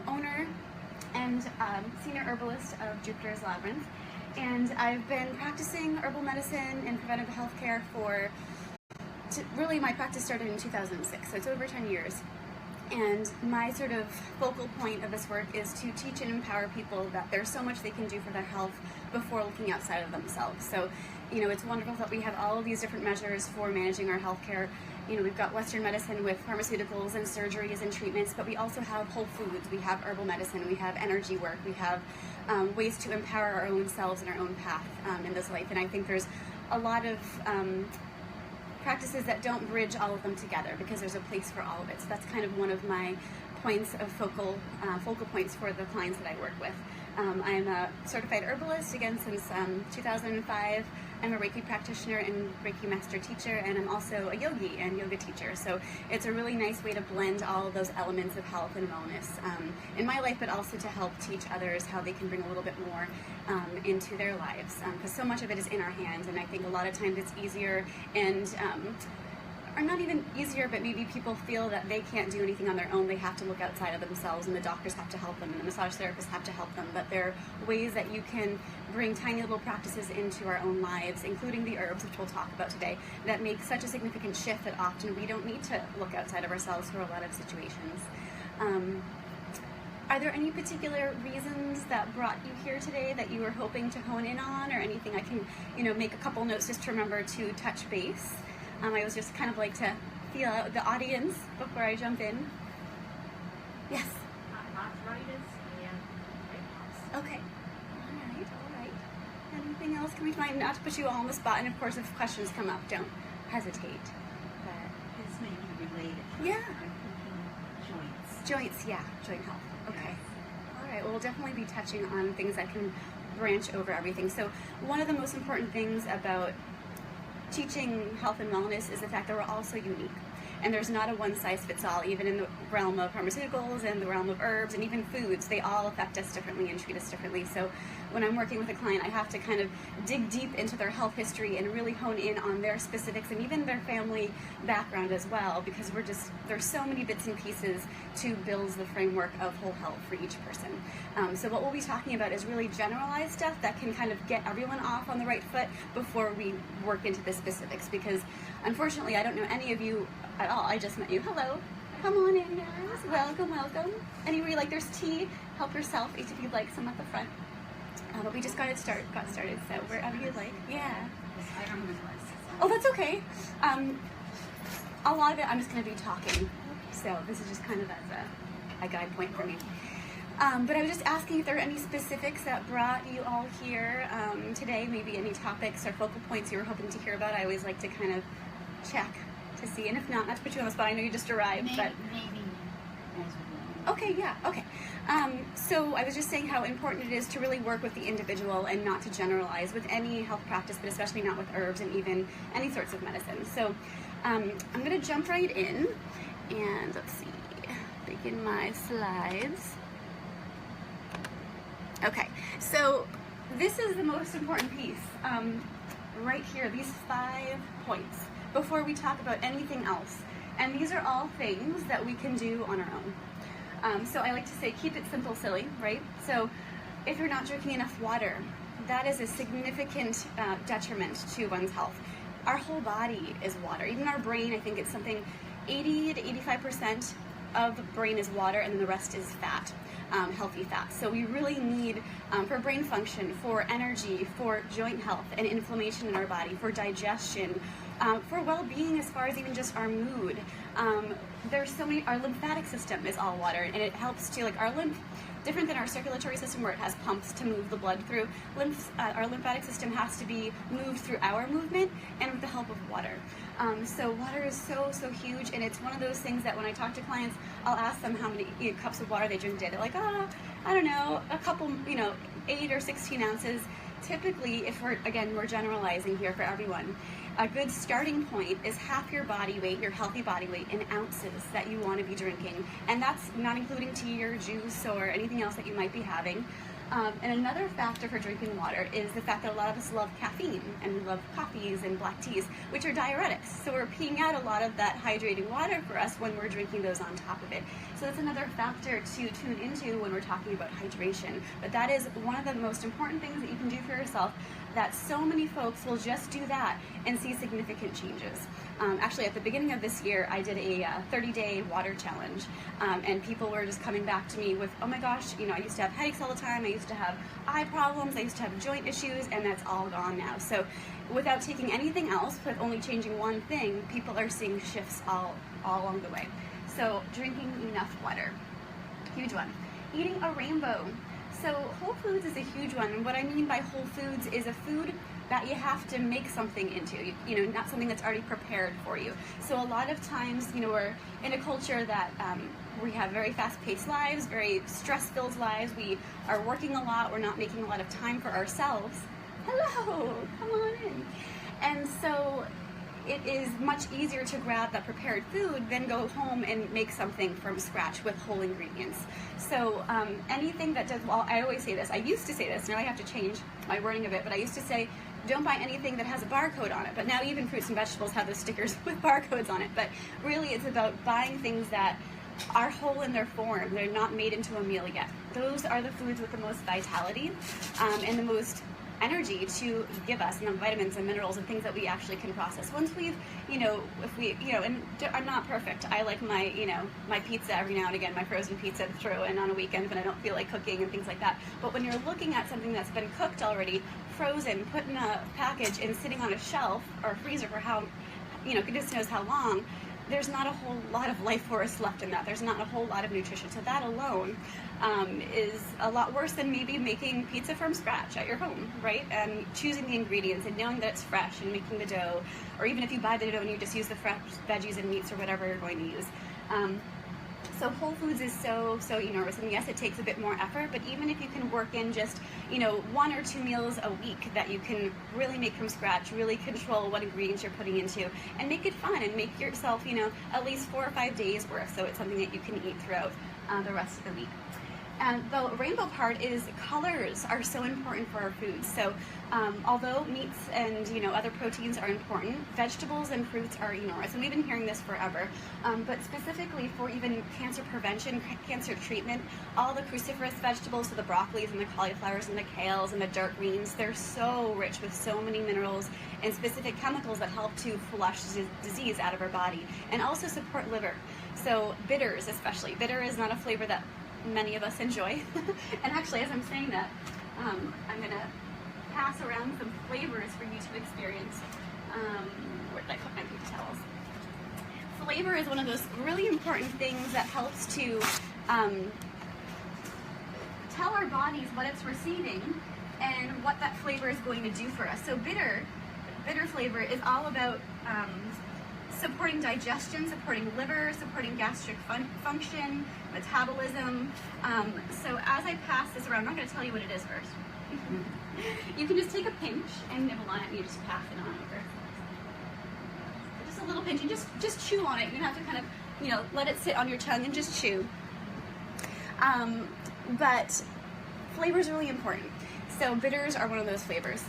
owner and senior herbalist of Jupiter's Labyrinth, and I've been practicing herbal medicine and preventive healthcare for, really my practice started in 2006, so it's over 10 years. And my sort of focal point of this work is to teach and empower people that there's so much they can do for their health before looking outside of themselves. So, you know, it's wonderful that we have all of these different measures for managing our healthcare. You know, we've got Western medicine with pharmaceuticals and surgeries and treatments, but we also have whole foods, we have herbal medicine, we have energy work, we have ways to empower our own selves and our own path in this life. And I think there's a lot of practices that don't bridge all of them together because there's a place for all of it. So that's kind of one of my points of focal points for the clients that I work with. I'm a certified herbalist, again, since 2005. I'm a Reiki practitioner and Reiki master teacher, and I'm also a yogi and yoga teacher. So it's a really nice way to blend all of those elements of health and wellness in my life, but also to help teach others how they can bring a little bit more into their lives. Because so much of it is in our hands, and I think a lot of times it's easier and or not even easier, but maybe people feel that they can't do anything on their own. They have to look outside of themselves, and the doctors have to help them, and the massage therapists have to help them. But there are ways that you can bring tiny little practices into our own lives, including the herbs, which we'll talk about today, that make such a significant shift that often we don't need to look outside of ourselves for a lot of situations. Are there any particular reasons that brought you here today that you were hoping to hone in on, or anything I can, you know, make a couple notes just to remember to touch base? I always just kind of like to feel out the audience before I jump in. Yes? Arthritis and weight loss. Okay. All right. Anything else coming to mind? Not to put you all on the spot, and of course, if questions come up, don't hesitate. But This may be related. yeah. I'm thinking joints. Joints, yeah. Joint health. Okay. Yes. All right. Well, we'll definitely be touching on things that can branch over everything. So one of the most important things about teaching health and wellness is the fact that we're all so unique, and there's not a one-size-fits-all. Even in the realm of pharmaceuticals and the realm of herbs and even foods, they all affect us differently and treat us differently. So when I'm working with a client, I have to kind of dig deep into their health history and really hone in on their specifics and even their family background as well, because there's so many bits and pieces to build the framework of whole health for each person. So what we'll be talking about is really generalized stuff that can kind of get everyone off on the right foot before we work into the specifics, because unfortunately I don't know any of you at all. I just met you. Hello. Come on in, guys. Welcome, welcome. Anyway, like, there's tea. Help yourself if you'd like some at the front. But we just got started, so wherever you'd like. Yeah. I don't know what. Oh, that's okay. A lot of it I'm just going to be talking, so this is just kind of as a guide point for me. But I was just asking if there are any specifics that brought you all here today, maybe any topics or focal points you were hoping to hear about. I always like to kind of check to see, and if not to put you on the spot, I know you just arrived, but Maybe as well. okay, yeah, okay. So I was just saying how important it is to really work with the individual and not to generalize with any health practice, but especially not with herbs and even any sorts of medicine. So I'm going to jump right in, and let's see, begin my slides. Okay, so this is the most important piece right here, these 5 points, before we talk about anything else. And these are all things that we can do on our own. So I like to say, keep it simple, silly, right? So if you're not drinking enough water, that is a significant detriment to one's health. Our whole body is water. Even our brain, I think it's something 80 to 85% of the brain is water, and then the rest is fat, healthy fat. So we really need, for brain function, for energy, for joint health and inflammation in our body, for digestion, for well-being as far as even just our mood. There's so many, our lymphatic system is all water, and it helps to, like, our lymph, different than our circulatory system where it has pumps to move the blood through. Our lymphatic system has to be moved through our movement and with the help of water. So water is so huge, and it's one of those things that when I talk to clients, I'll ask them how many cups of water they drink a day. They're like, I don't know, a couple, 8 or 16 ounces. Typically, if we're generalizing here for everyone, a good starting point is half your body weight, your healthy body weight, in ounces that you want to be drinking. And that's not including tea or juice or anything else that you might be having. And another factor for drinking water is the fact that a lot of us love caffeine and we love coffees and black teas, which are diuretics. So we're peeing out a lot of that hydrating water for us when we're drinking those on top of it. So that's another factor to tune into when we're talking about hydration. But that is one of the most important things that you can do for yourself, that so many folks will just do that and see significant changes. Actually, at the beginning of this year, I did a 30-day water challenge, and people were just coming back to me with, oh my gosh, you know, I used to have headaches all the time, I used to have eye problems, I used to have joint issues, and that's all gone now. So without taking anything else, with only changing one thing, people are seeing shifts all along the way. So drinking enough water, huge one. Eating a rainbow. So whole foods is a huge one, and what I mean by whole foods is a food that you have to make something into, you know, not something that's already prepared for you. So a lot of times, you know, we're in a culture that we have very fast-paced lives, very stress-filled lives. We are working a lot. We're not making a lot of time for ourselves. Hello, come on in. And so it is much easier to grab that prepared food than go home and make something from scratch with whole ingredients. So anything that does, well, I always say this, I used to say this, now I have to change my wording of it, but I used to say, don't buy anything that has a barcode on it. But now even fruits and vegetables have those stickers with barcodes on it. But really it's about buying things that are whole in their form. They're not made into a meal yet. Those are the foods with the most vitality and the most energy to give us, and the vitamins and minerals and things that we actually can process. Once we've, you know, if we, you know, and I'm not perfect. I like my, you know, my pizza every now and again, my frozen pizza to throw in on a weekend when I don't feel like cooking and things like that. But when you're looking at something that's been cooked already, frozen, put in a package and sitting on a shelf or a freezer for how, you know, goodness knows how long, there's not a whole lot of life force left in that. There's not a whole lot of nutrition. So that alone is a lot worse than maybe making pizza from scratch at your home, right? And choosing the ingredients and knowing that it's fresh and making the dough, or even if you buy the dough and you just use the fresh veggies and meats or whatever you're going to use. So whole foods is so enormous, and yes, it takes a bit more effort, but even if you can work in just, you know, 1 or 2 meals a week that you can really make from scratch, really control what ingredients you're putting into, and make it fun, and make yourself, you know, at least 4 or 5 days worth, so it's something that you can eat throughout the rest of the week. And the rainbow part is colors are so important for our foods. So although meats and, you know, other proteins are important, vegetables and fruits are enormous. And we've been hearing this forever. But specifically for even cancer prevention, cancer treatment, all the cruciferous vegetables, so the broccolis and the cauliflowers and the kales and the dark greens, they're so rich with so many minerals and specific chemicals that help to flush disease out of our body and also support liver. So bitters especially. Bitter is not a flavor that many of us enjoy. And actually, as I'm saying that, I'm going to pass around some flavors for you to experience. Where did I put my paper towels? Flavor is one of those really important things that helps to tell our bodies what it's receiving and what that flavor is going to do for us. So bitter flavor is all about supporting digestion, supporting liver, supporting gastric function, metabolism. So as I pass this around, I'm not going to tell you what it is first. You can just take a pinch and nibble on it, and you just pass it on over. Just a little pinch, and just chew on it. You have to kind of, you know, let it sit on your tongue and just chew. But flavor is really important. So bitters are one of those flavors.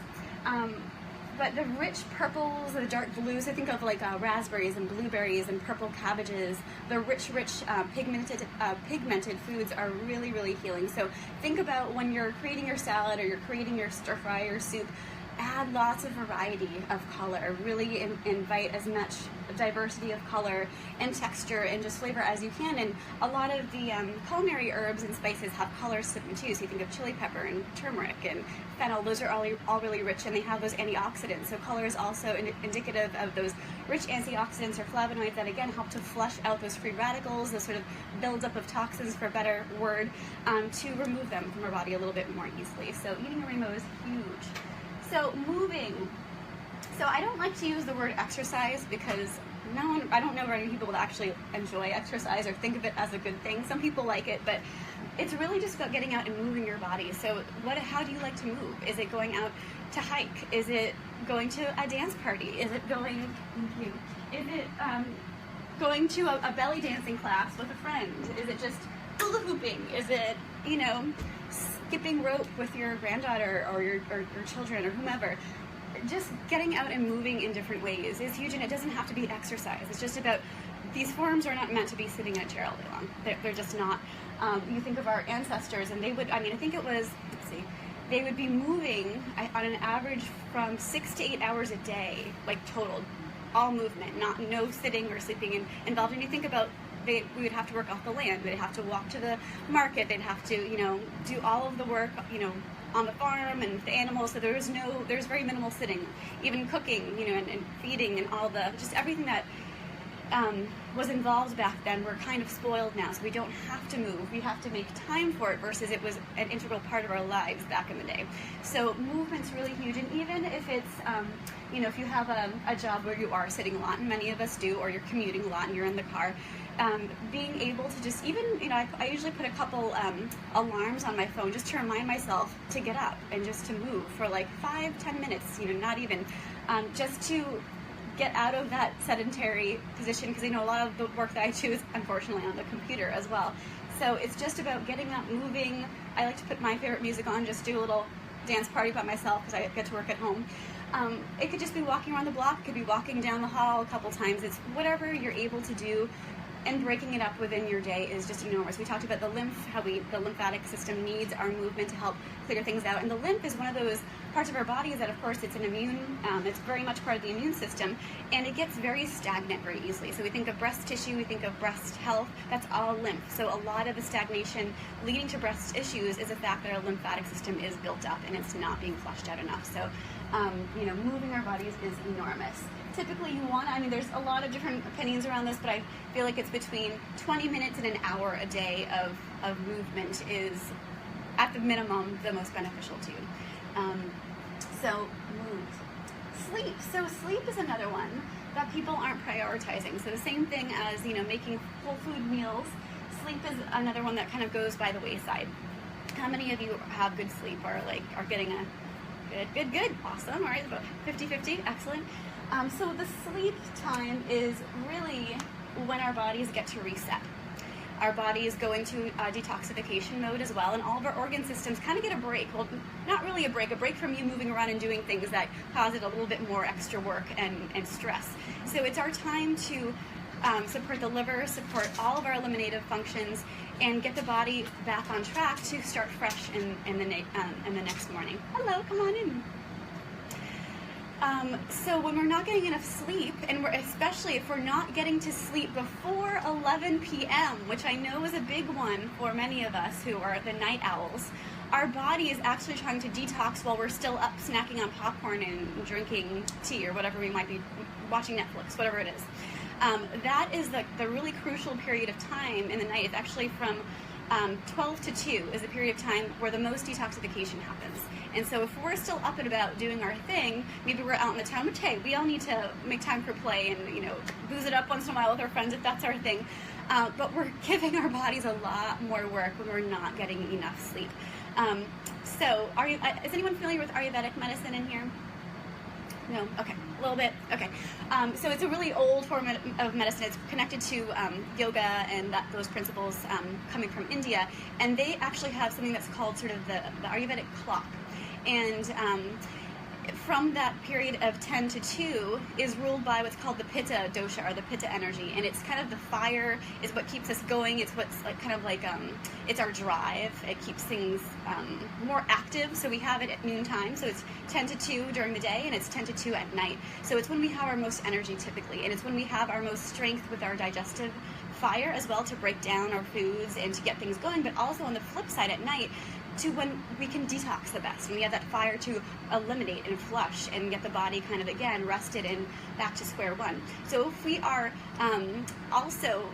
But the rich purples, the dark blues, I think of like raspberries and blueberries and purple cabbages. The rich pigmented foods are really, really healing. So think about when you're creating your salad or you're creating your stir fry or soup, add lots of variety of color. Really invite as much diversity of color and texture and just flavor as you can. And a lot of the culinary herbs and spices have colors to them too. So you think of chili pepper and turmeric and fennel. Those are all really rich, and they have those antioxidants. So color is also indicative of those rich antioxidants or flavonoids that again help to flush out those free radicals, those sort of buildup of toxins, for a better word, to remove them from our body a little bit more easily. So eating a rainbow is huge. So moving. So I don't like to use the word exercise because I don't know very many people that actually enjoy exercise or think of it as a good thing. Some people like it, but it's really just about getting out and moving your body. So how do you like to move? Is it going out to hike? Is it going to a dance party? Is it going, is it going to a belly dancing class with a friend? Is it just hula hooping? Is it, you know, skipping rope with your granddaughter or your children or whomever. Just getting out and moving in different ways is huge, and it doesn't have to be exercise. It's just about, these forms are not meant to be sitting in a chair all day long. They're just not. You think of our ancestors, and they would, I think it was, let's see, they would be moving on an average from 6 to 8 hours a day, like total, all movement, no sitting or sleeping involved. And you think about, we would have to work off the land, they'd have to walk to the market, they'd have to, do all of the work, on the farm and the animals. So there's very minimal sitting, even cooking, and feeding and all just everything that was involved back then. We're kind of spoiled now, so we don't have to move. We have to make time for it, versus it was an integral part of our lives back in the day. So movement's really huge, and even if it's, if you have a job where you are sitting a lot, and many of us do, or you're commuting a lot and you're in the car, being able to just even, I usually put a couple alarms on my phone just to remind myself to get up and just to move for like 5-10 minutes, not even, just to get out of that sedentary position, because a lot of the work that I do is unfortunately on the computer as well. So it's just about getting up, moving. I like to put my favorite music on, just do a little dance party by myself because I get to work at home. It could just be walking around the block, it could be walking down the hall a couple times. It's whatever you're able to do, and breaking it up within your day is just enormous. We talked about the lymph, how the lymphatic system needs our movement to help clear things out. And the lymph is one of those parts of our bodies that, of course, it's an immune, it's very much part of the immune system, and it gets very stagnant very easily. So we think of breast tissue, we think of breast health, that's all lymph. So a lot of the stagnation leading to breast issues is the fact that our lymphatic system is built up and it's not being flushed out enough. So, moving our bodies is enormous. Typically you want, there's a lot of different opinions around this, but I feel like it's between 20 minutes and an hour a day of movement is, at the minimum, the most beneficial to you. So move. Sleep. So sleep is another one that people aren't prioritizing. So the same thing as, making whole food meals, sleep is another one that kind of goes by the wayside. How many of you have good sleep, or are getting a good, awesome, all right, about 50-50, excellent. So the sleep time is really when our bodies get to reset. Our bodies go into detoxification mode as well, and all of our organ systems kind of get a break. Well, not really a break from you moving around and doing things that cause it a little bit more extra work and stress. So it's our time to support the liver, support all of our eliminative functions, and get the body back on track to start fresh in the next morning. Hello, come on in. So when we're not getting enough sleep, and especially if we're not getting to sleep before 11 p.m., which I know is a big one for many of us who are the night owls, our body is actually trying to detox while we're still up snacking on popcorn and drinking tea or whatever we might be watching Netflix, whatever it is. That is the really crucial period of time in the night. It's actually from 12 to 2 is the period of time where the most detoxification happens. And so if we're still up and about doing our thing, maybe we're out in the town, which, hey, we all need to make time for play and, booze it up once in a while with our friends if that's our thing. But we're giving our bodies a lot more work when we're not getting enough sleep. So is anyone familiar with Ayurvedic medicine in here? No? Okay. A little bit? Okay. So it's a really old form of medicine. It's connected to yoga and those principles coming from India. And they actually have something that's called sort of the Ayurvedic clock. And from that period of 10 to 2 is ruled by what's called the Pitta dosha, or the Pitta energy. And it's kind of the fire is what keeps us going. It's what's it's our drive. It keeps things more active. So we have it at noontime. So it's 10 to 2 during the day, and it's 10 to 2 at night. So it's when we have our most energy typically. And it's when we have our most strength with our digestive fire as well to break down our foods and to get things going. But also on the flip side at night, to when we can detox the best, and we have that fire to eliminate and flush and get the body kind of again rested and back to square one. So if we are also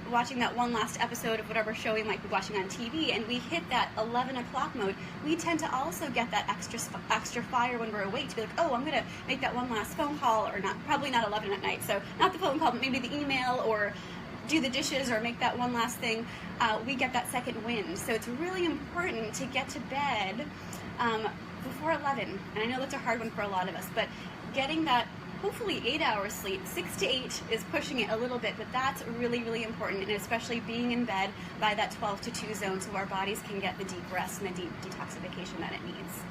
watching that one last episode of whatever show we might be watching on TV, and we hit that 11 o'clock mode, we tend to also get that extra fire when we're awake to be like, oh, I'm gonna make that one last phone call, or probably not 11 at night, so not the phone call, but maybe the email, or do the dishes, or make that one last thing. We get that second wind. So it's really important to get to bed before 11. And I know that's a hard one for a lot of us, but getting that hopefully 8 hours sleep. 6 to 8 is pushing it a little bit, but that's really, really important, and especially being in bed by that 12 to 2 zone so our bodies can get the deep rest and the deep detoxification that it needs.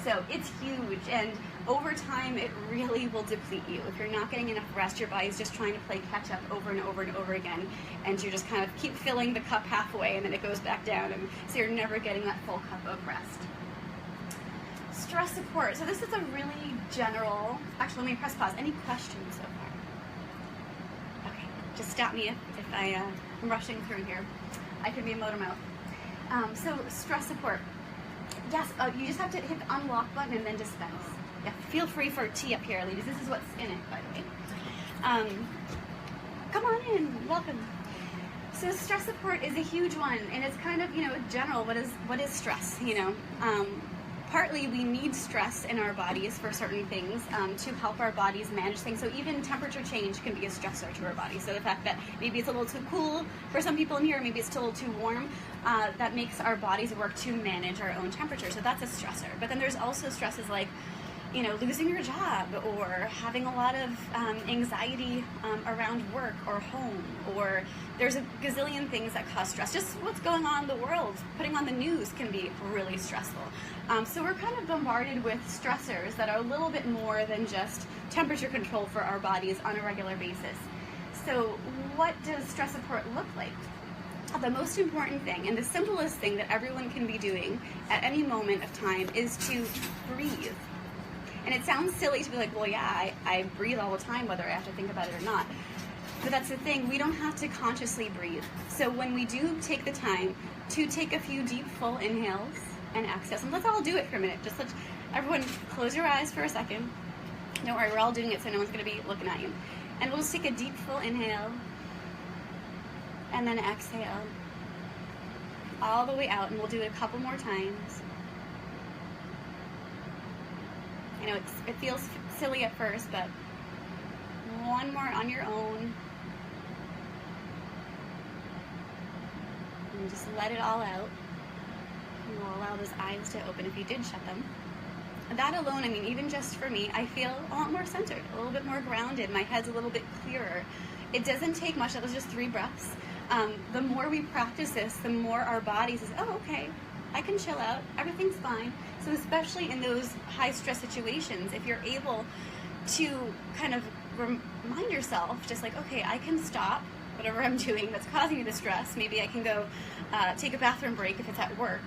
So it's huge, and over time it really will deplete you. If you're not getting enough rest, your body's just trying to play catch up over and over and over again, and you just kind of keep filling the cup halfway and then it goes back down, and so you're never getting that full cup of rest. Stress support. So this is a really general, actually let me press pause. Any questions so far? Okay, just stop me if I'm rushing through here. I could be a motor mouth. So stress support. Yes, you just have to hit the unlock button and then dispense. Yeah, feel free for tea up here, ladies. This is what's in it, by the way. Come on in, welcome. So stress support is a huge one, and it's kind of, general. What is stress? Partly we need stress in our bodies for certain things to help our bodies manage things. So even temperature change can be a stressor to our body. So the fact that maybe it's a little too cool for some people in here, maybe it's still a little too warm, that makes our bodies work to manage our own temperature. So that's a stressor. But then there's also stresses like, losing your job, or having a lot of anxiety around work or home, or there's a gazillion things that cause stress. Just what's going on in the world, putting on the news can be really stressful. So we're kind of bombarded with stressors that are a little bit more than just temperature control for our bodies on a regular basis. So what does stress support look like? The most important thing, and the simplest thing that everyone can be doing at any moment of time, is to breathe. And it sounds silly to be like, well, yeah, I breathe all the time, whether I have to think about it or not. But that's the thing, we don't have to consciously breathe. So when we do take the time to take a few deep, full inhales and exhales, and let's all do it for a minute. Just let everyone close your eyes for a second. Don't worry, we're all doing it, so no one's going to be looking at you. And we'll just take a deep, full inhale, and then exhale all the way out, and we'll do it a couple more times. It feels silly at first, but one more on your own. And just let it all out. And we'll allow those eyes to open if you did shut them. That alone, even just for me, I feel a lot more centered, a little bit more grounded. My head's a little bit clearer. It doesn't take much. That was just 3 breaths. The more we practice this, the more our body says, oh, okay, I can chill out, everything's fine. So especially in those high stress situations, if you're able to kind of remind yourself, just like, okay, I can stop whatever I'm doing that's causing me the stress. Maybe I can go take a bathroom break if it's at work,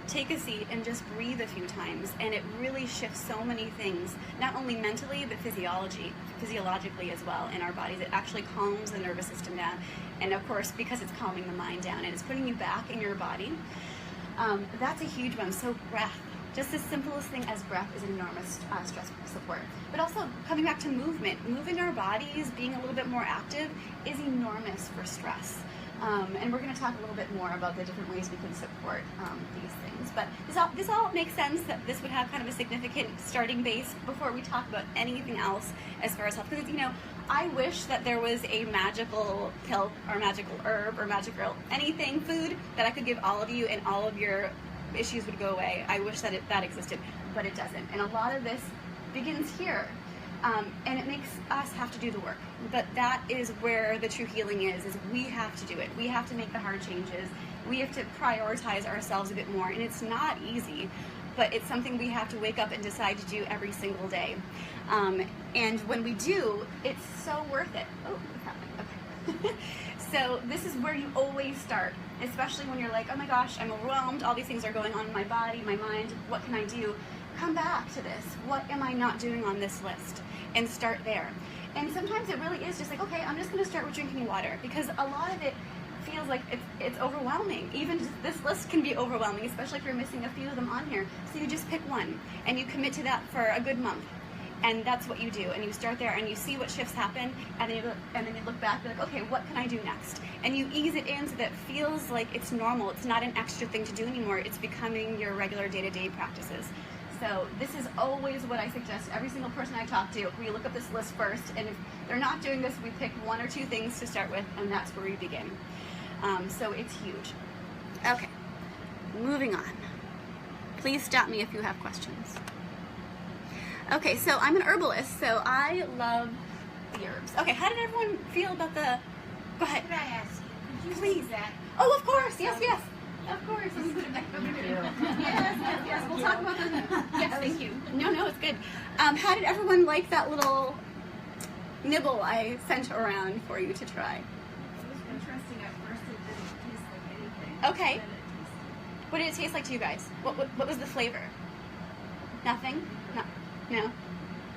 take a seat and just breathe a few times. And it really shifts so many things, not only mentally, but physiologically as well in our bodies. It actually calms the nervous system down. And of course, because it's calming the mind down and it's putting you back in your body, that's a huge one. So breath, just the simplest thing as breath is enormous stress support. But also coming back to movement, moving our bodies, being a little bit more active is enormous for stress. And we're going to talk a little bit more about the different ways we can support these things. But this all makes sense that this would have kind of a significant starting base before we talk about anything else as far as health. Because, I wish that there was a magical pill or magical herb or magical anything, food, that I could give all of you and all of your issues would go away. I wish that that existed, but it doesn't. And a lot of this begins here. And it makes us have to do the work. But that is where the true healing is we have to do it. We have to make the hard changes. We have to prioritize ourselves a bit more. And it's not easy, but it's something we have to wake up and decide to do every single day. And when we do, it's so worth it. Oh, what's happening? Okay. So this is where you always start, especially when you're like, oh my gosh, I'm overwhelmed. All these things are going on in my body, my mind. What can I do? Come back to this. What am I not doing on this list? And start there. And sometimes it really is just like, okay, I'm just going to start with drinking water, because a lot of it feels like it's overwhelming. Even just this list can be overwhelming, especially if you're missing a few of them on here. So you just pick one and you commit to that for a good month. And that's what you do. And you start there and you see what shifts happen, and then you look back and be like, okay, what can I do next? And you ease it in so that it feels like it's normal. It's not an extra thing to do anymore. It's becoming your regular day-to-day practices. So this is always what I suggest every single person I talk to. We look up this list first, and if they're not doing this, we pick 1 or 2 things to start with, and that's where we begin. So it's huge. Okay, moving on. Please stop me if you have questions. Okay, so I'm an herbalist, so I love the herbs. Okay, how did everyone feel about the... Go ahead. Could I ask you, could you Please. use that? Oh, of course. Yes, yes. Of course. Let me put it back over here. Thank you. Yes. We'll talk about that. Yes, thank you. No, it's good. How did everyone like that little nibble I sent around for you to try? It was interesting at first. It didn't taste like anything. Okay. Then it What did it taste like to you guys? What was the flavor? Nothing? No?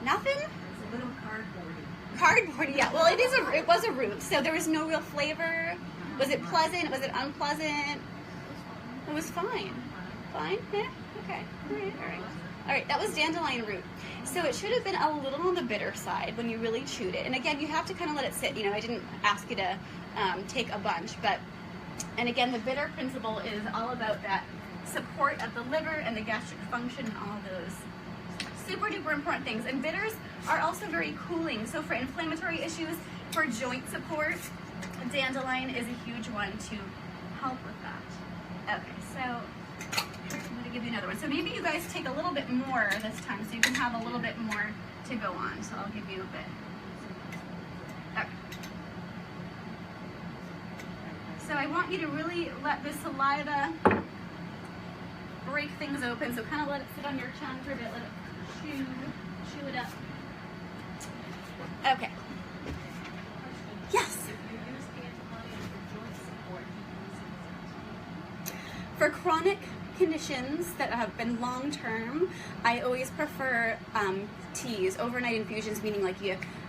Nothing? It's a little cardboardy. Cardboard, yeah. Well, it was a root, so there was no real flavor. Was it pleasant? Was it unpleasant? It was fine. Fine? Yeah? Okay. All right, that was dandelion root. So it should have been a little on the bitter side when you really chewed it. And again, you have to kind of let it sit. You know, I didn't ask you to take a bunch, but, and again, the bitter principle is all about that support of the liver and the gastric function and all those super duper important things. And bitters are also very cooling. So for inflammatory issues, for joint support, dandelion is a huge one to help with that. Okay, so I'm going to give you another one. So maybe you guys take a little bit more this time so you can have a little bit more to go on. So I'll give you a bit. Okay. So I want you to really let the saliva break things open. So kind of let it sit on your tongue for a bit. Let it chew it up. Okay. Yes. For chronic conditions that have been long-term, I always prefer teas, overnight infusions, meaning like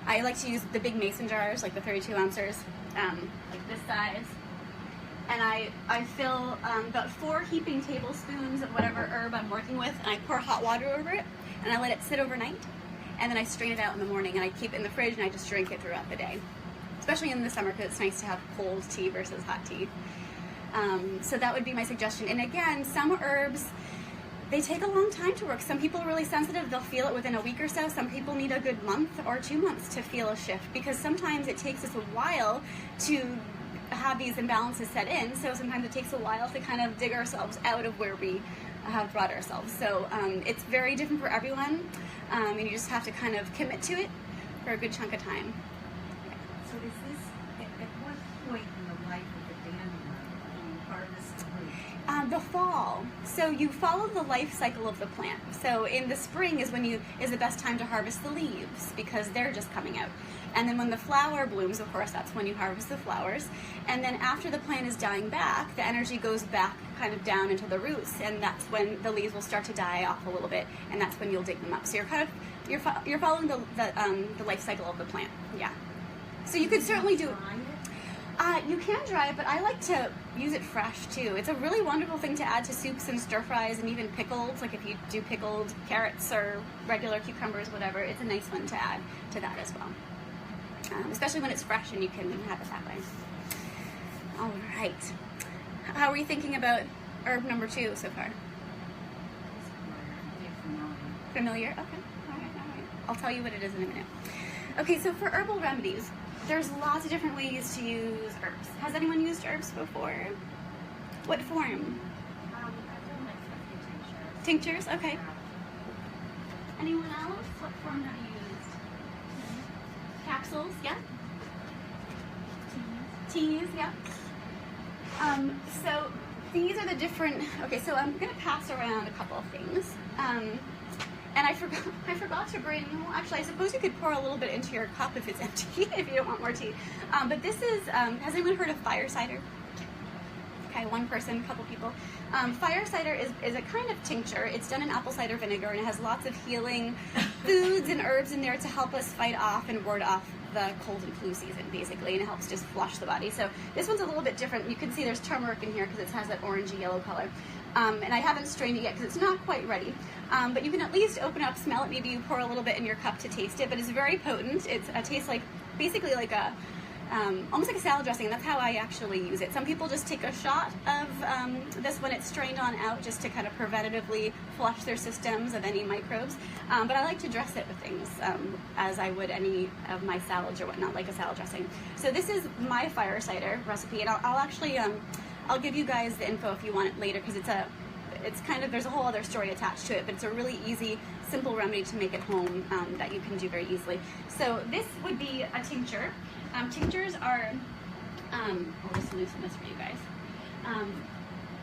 I like to use the big mason jars, like the 32 ounces, like this size. And I fill about 4 heaping tablespoons of whatever herb I'm working with, and I pour hot water over it, and I let it sit overnight, and then I strain it out in the morning, and I keep it in the fridge, and I just drink it throughout the day, especially in the summer because it's nice to have cold tea versus hot tea. So that would be my suggestion. And again, some herbs, they take a long time to work. Some people are really sensitive. They'll feel it within a week or so. Some people need a good month or 2 months to feel a shift because sometimes it takes us a while to have these imbalances set in. So sometimes it takes a while to kind of dig ourselves out of where we have brought ourselves. So it's very different for everyone. And you just have to kind of commit to it for a good chunk of time. So is this, at what point in the life of the dandelion do you harvest the root? The fall. So you follow the life cycle of the plant. So in the spring is the best time to harvest the leaves because they're just coming out. And then when the flower blooms, of course, that's when you harvest the flowers. And then after the plant is dying back, the energy goes back kind of down into the roots, and that's when the leaves will start to die off a little bit, and that's when you'll dig them up. So you're following the life cycle of the plant. Yeah. So you could certainly do. You can dry it, but I like to use it fresh too. It's a really wonderful thing to add to soups and stir fries and even pickles. Like if you do pickled carrots or regular cucumbers, whatever, it's a nice one to add to that as well. Especially when it's fresh and you can have it that way. All right. How are you thinking about herb number 2 so far? Familiar? Okay. All right. I'll tell you what it is in a minute. Okay, so for herbal remedies, there's lots of different ways to use herbs. Has anyone used herbs before? What form? I've done like stuff Tinctures? Okay. Anyone else? What form have you used? Capsules? Yeah. Teas? Yeah. So these are the different. Okay, so I'm gonna pass around a couple of things. And I forgot to bring. Well, actually, I suppose you could pour a little bit into your cup if it's empty, if you don't want more tea. But this is. Has anyone heard of fire cider? Okay, one person, a couple people. Fire cider is a kind of tincture. It's done in apple cider vinegar, and it has lots of healing foods and herbs in there to help us fight off and ward off the cold and flu season, basically, and it helps just flush the body. So this one's a little bit different. You can see there's turmeric in here because it has that orangey yellow color. And I haven't strained it yet because it's not quite ready. But you can at least open up, smell it. Maybe you pour a little bit in your cup to taste it, but it's very potent. It tastes like, basically like a, almost like a salad dressing. That's how I actually use it. Some people just take a shot of this when it's strained on out just to kind of preventatively flush their systems of any microbes. But I like to dress it with things as I would any of my salads or whatnot, like a salad dressing. So this is my fire cider recipe, and I'll actually, I'll give you guys the info if you want it later because it's kind of, there's a whole other story attached to it, but it's a really easy, simple remedy to make at home that you can do very easily. So this would be a tincture. Tinctures are, I'll just loosen this for you guys.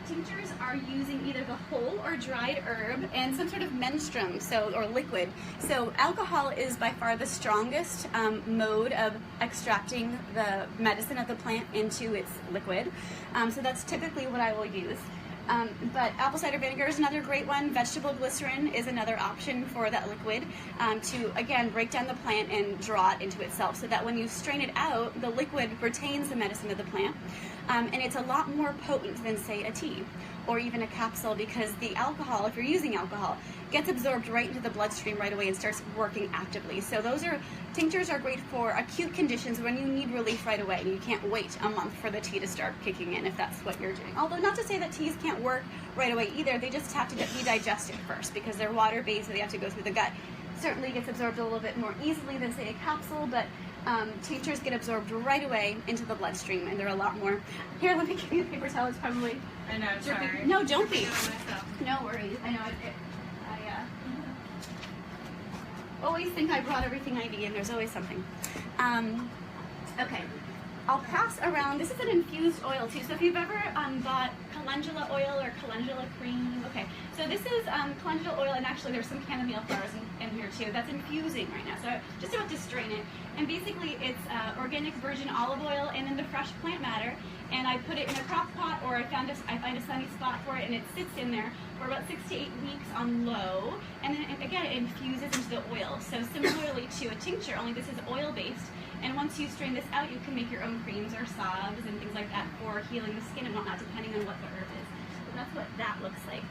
Tinctures are using either the whole or dried herb and some sort of menstruum, or liquid. So alcohol is by far the strongest mode of extracting the medicine of the plant into its liquid. So that's typically what I will use. But apple cider vinegar is another great one. Vegetable glycerin is another option for that liquid to, again, break down the plant and draw it into itself so that when you strain it out, the liquid retains the medicine of the plant. And it's a lot more potent than, say, a tea or even a capsule, because the alcohol, if you're using alcohol, gets absorbed right into the bloodstream right away and starts working actively. So tinctures are great for acute conditions when you need relief right away and you can't wait a month for the tea to start kicking in if that's what you're doing. Although not to say that teas can't work right away either, they just have to be digested first because they're water-based, so they have to go through the gut. Certainly gets absorbed a little bit more easily than, say, a capsule, but tinctures get absorbed right away into the bloodstream, and they're a lot more. Here, let me give you a paper towel. It's probably. I know, sorry. No, don't be. No worries. I know. Always think I brought everything I need, and there's always something. Okay. I'll pass around. This is an infused oil too. So if you've ever bought calendula oil or calendula cream, okay. So this is calendula oil, and actually there's some chamomile flowers in here too. That's infusing right now. So just about to strain it, and basically it's organic virgin olive oil and then the fresh plant matter. And I put it in a crock pot, or I find a sunny spot for it, and it sits in there for about 6 to 8 weeks on low, and then again it infuses into the oil. So similarly to a tincture, only this is oil based. And once you strain this out, you can make your own creams or salves and things like that for healing the skin and whatnot, depending on what the herb is. So that's what that looks like.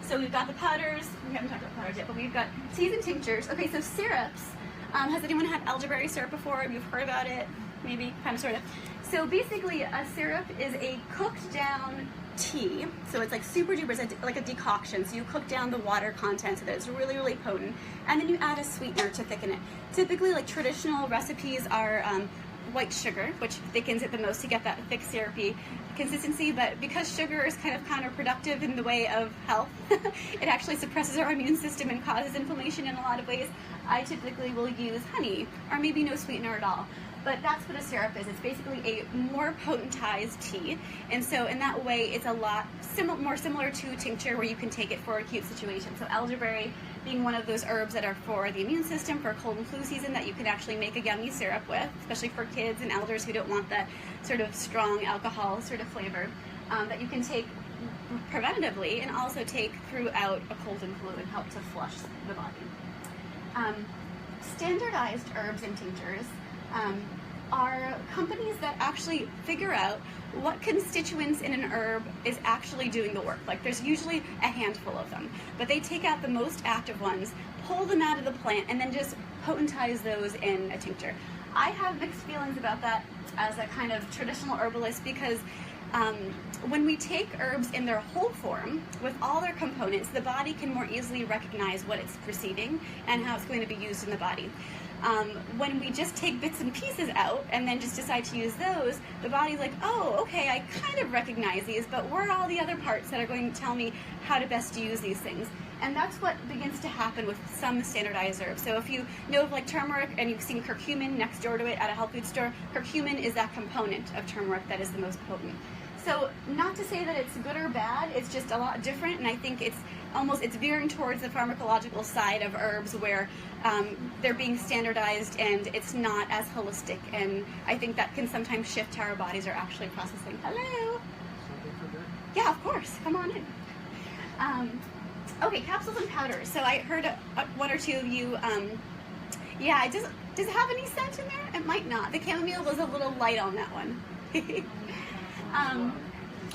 So we've got the powders. We haven't talked about powders yet, but we've got teas and tinctures. Okay, so syrups. Has anyone had elderberry syrup before? You've heard about it? Maybe, kind of, sort of. So basically, a syrup is a cooked down tea. So it's like super duper, it's like a decoction. So you cook down the water content so that it's really, really potent. And then you add a sweetener to thicken it. Typically, like traditional recipes are white sugar, which thickens it the most to get that thick syrupy consistency. But because sugar is kind of counterproductive in the way of health, it actually suppresses our immune system and causes inflammation in a lot of ways. I typically will use honey or maybe no sweetener at all. But that's what a syrup is. It's basically a more potentized tea. And so in that way, it's a lot more similar to tincture, where you can take it for acute situations. So elderberry being one of those herbs that are for the immune system, for cold and flu season, that you can actually make a yummy syrup with, especially for kids and elders who don't want that sort of strong alcohol sort of flavor, that you can take preventatively and also take throughout a cold and flu and help to flush the body. Standardized herbs and tinctures are companies that actually figure out what constituents in an herb is actually doing the work. Like there's usually a handful of them, but they take out the most active ones, pull them out of the plant, and then just potentize those in a tincture. I have mixed feelings about that as a kind of traditional herbalist, because when we take herbs in their whole form with all their components, the body can more easily recognize what it's receiving and how it's going to be used in the body. When we just take bits and pieces out and then just decide to use those, the body's like, oh, okay, I kind of recognize these, but where are all the other parts that are going to tell me how to best use these things? And that's what begins to happen with some standardized herbs. So if you know of like turmeric and you've seen curcumin next door to it at a health food store, curcumin is that component of turmeric that is the most potent. So not to say that it's good or bad, it's just a lot different, and I think it's veering towards the pharmacological side of herbs, where they're being standardized and it's not as holistic, and I think that can sometimes shift how our bodies are actually processing. Hello? Yeah, of course, come on in. Okay, capsules and powders. So I heard one or two of you, yeah, does it have any scent in there? It might not. The chamomile was a little light on that one.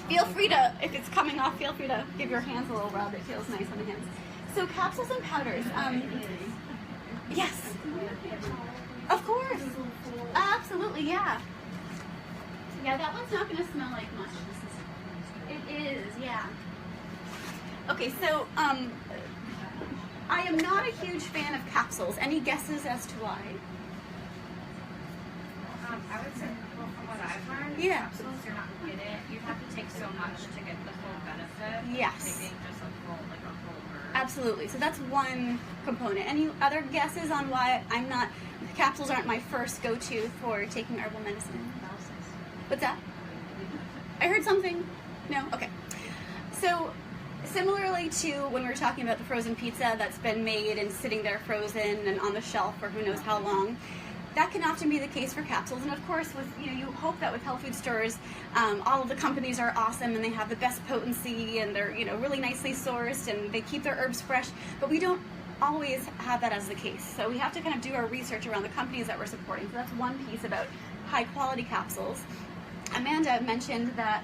Feel free to, if it's coming off, feel free to give your hands a little rub. It feels nice on the hands. So capsules and powders. Yes. Of course. Absolutely, yeah. Yeah, that one's not going to smell like much. It is, yeah. Okay, so I am not a huge fan of capsules. Any guesses as to why? I would say, well, from what I've learned, Yeah. capsules, you're not going to get it. You have to take so much to get the full benefit. Yes. Taking just a full herb. Absolutely. So that's one component. Any other guesses on why capsules aren't my first go-to for taking herbal medicine? What's that? I heard something. No? Okay. So similarly to when we were talking about the frozen pizza that's been made and sitting there frozen and on the shelf for who knows how long, that can often be the case for capsules. And of course, with you hope that with health food stores, all of the companies are awesome and they have the best potency and they're really nicely sourced and they keep their herbs fresh. But we don't always have that as the case. So we have to kind of do our research around the companies that we're supporting. So that's one piece about high quality capsules. Amanda mentioned that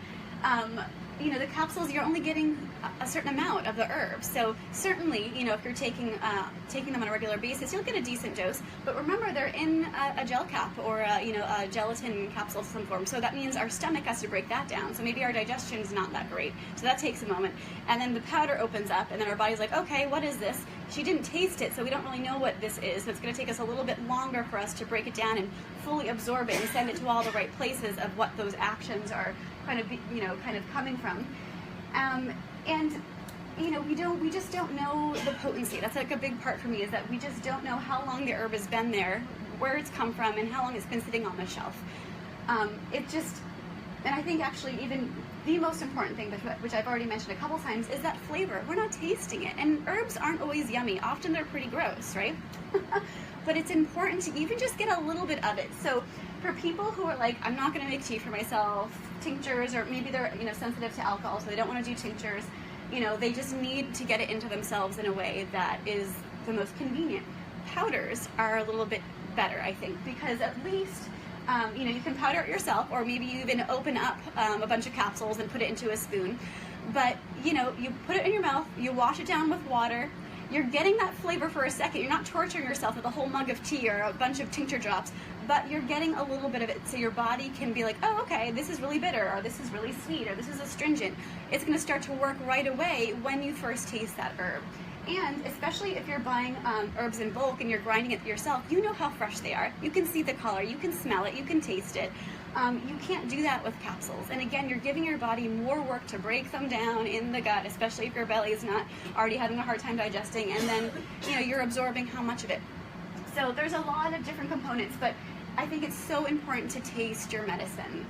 the capsules, you're only getting a certain amount of the herbs. So certainly, if you're taking them on a regular basis, you'll get a decent dose. But remember, they're in a gel cap or a gelatin capsule of some form. So that means our stomach has to break that down. So maybe our digestion is not that great. So that takes a moment. And then the powder opens up, and then our body's like, okay, what is this? She didn't taste it, so we don't really know what this is. So it's going to take us a little bit longer for us to break it down and fully absorb it and send it to all the right places of what those actions are kind of coming from. We just don't know the potency. That's like a big part for me, is that we just don't know how long the herb has been there, where it's come from, and how long it's been sitting on the shelf. And I think actually even the most important thing, which I've already mentioned a couple times, is that flavor. We're not tasting it. And herbs aren't always yummy. Often they're pretty gross, right? But it's important to even just get a little bit of it. So for people who are like, I'm not going to make tea for myself, tinctures, or maybe they're sensitive to alcohol, so they don't want to do tinctures, they just need to get it into themselves in a way that is the most convenient. Powders are a little bit better, I think, because at least you can powder it yourself, or maybe you even open up a bunch of capsules and put it into a spoon. But you put it in your mouth, you wash it down with water. You're getting that flavor for a second. You're not torturing yourself with a whole mug of tea or a bunch of tincture drops, but you're getting a little bit of it, so your body can be like, oh, okay, this is really bitter, or this is really sweet, or this is astringent. It's going to start to work right away when you first taste that herb. And especially if you're buying herbs in bulk and you're grinding it yourself, you know how fresh they are. You can see the color, you can smell it, you can taste it. You can't do that with capsules. And again, you're giving your body more work to break them down in the gut, especially if your belly is not already having a hard time digesting, and then you're absorbing how much of it. So there's a lot of different components, but I think it's so important to taste your medicine.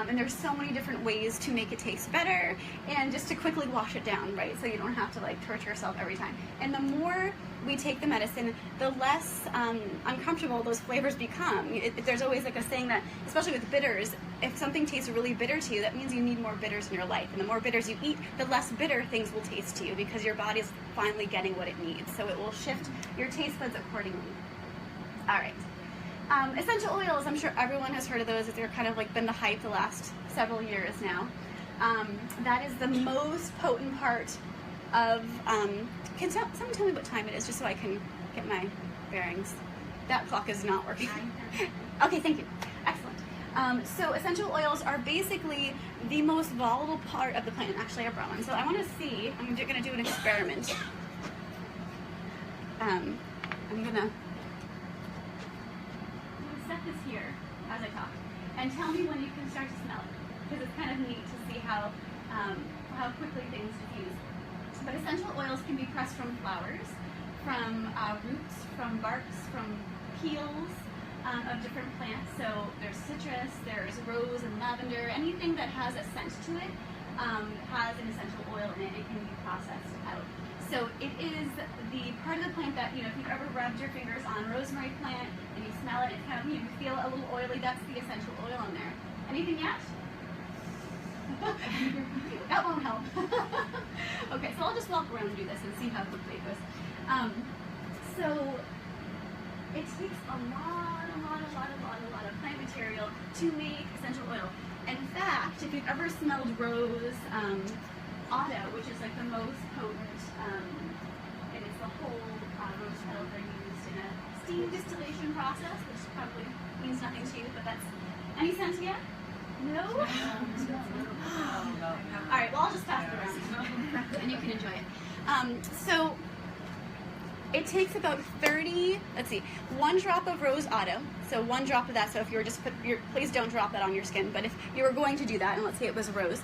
And there's so many different ways to make it taste better and just to quickly wash it down, right? So you don't have to torture yourself every time. And the more we take the medicine, the less uncomfortable those flavors become. There's always a saying that, especially with bitters, if something tastes really bitter to you, that means you need more bitters in your life. And the more bitters you eat, the less bitter things will taste to you, because your body's finally getting what it needs. So it will shift your taste buds accordingly. All right. Essential oils, I'm sure everyone has heard of those. They're kind of been the hype the last several years now. That is the most potent part of, can someone tell me what time it is, just so I can get my bearings? That clock is not working. Okay, thank you. Excellent. So essential oils are basically the most volatile part of the plant. Actually, I brought one. So I want to see, I'm going to do an experiment. I'm going to set this here as I talk, and tell me when you can start to smell it, because it's kind of neat to see how quickly things diffuse. But essential oils can be pressed from flowers, from roots, from barks, from peels of different plants. So there's citrus, there's rose and lavender. Anything that has a scent to it has an essential oil in it. It can be processed out. So it is the part of the plant that, if you've ever rubbed your fingers on rosemary plant and you smell it, it's kind of, you feel a little oily, that's the essential oil in there. Anything yet? That won't help. Okay, so I'll just walk around and do this and see how quickly it goes. So it takes a lot of plant material to make essential oil. In fact, if you've ever smelled rose otto, which is the most potent, and it's the whole rose petals are used in a steam distillation process, which probably means nothing to you, but that's any sense yet? No? All right, well, I'll just pass it around, and you can enjoy it. So it takes about 1 drop of rose otto, so 1 drop of that. So if you were just please don't drop that on your skin, but if you were going to do that, and let's say it was rose,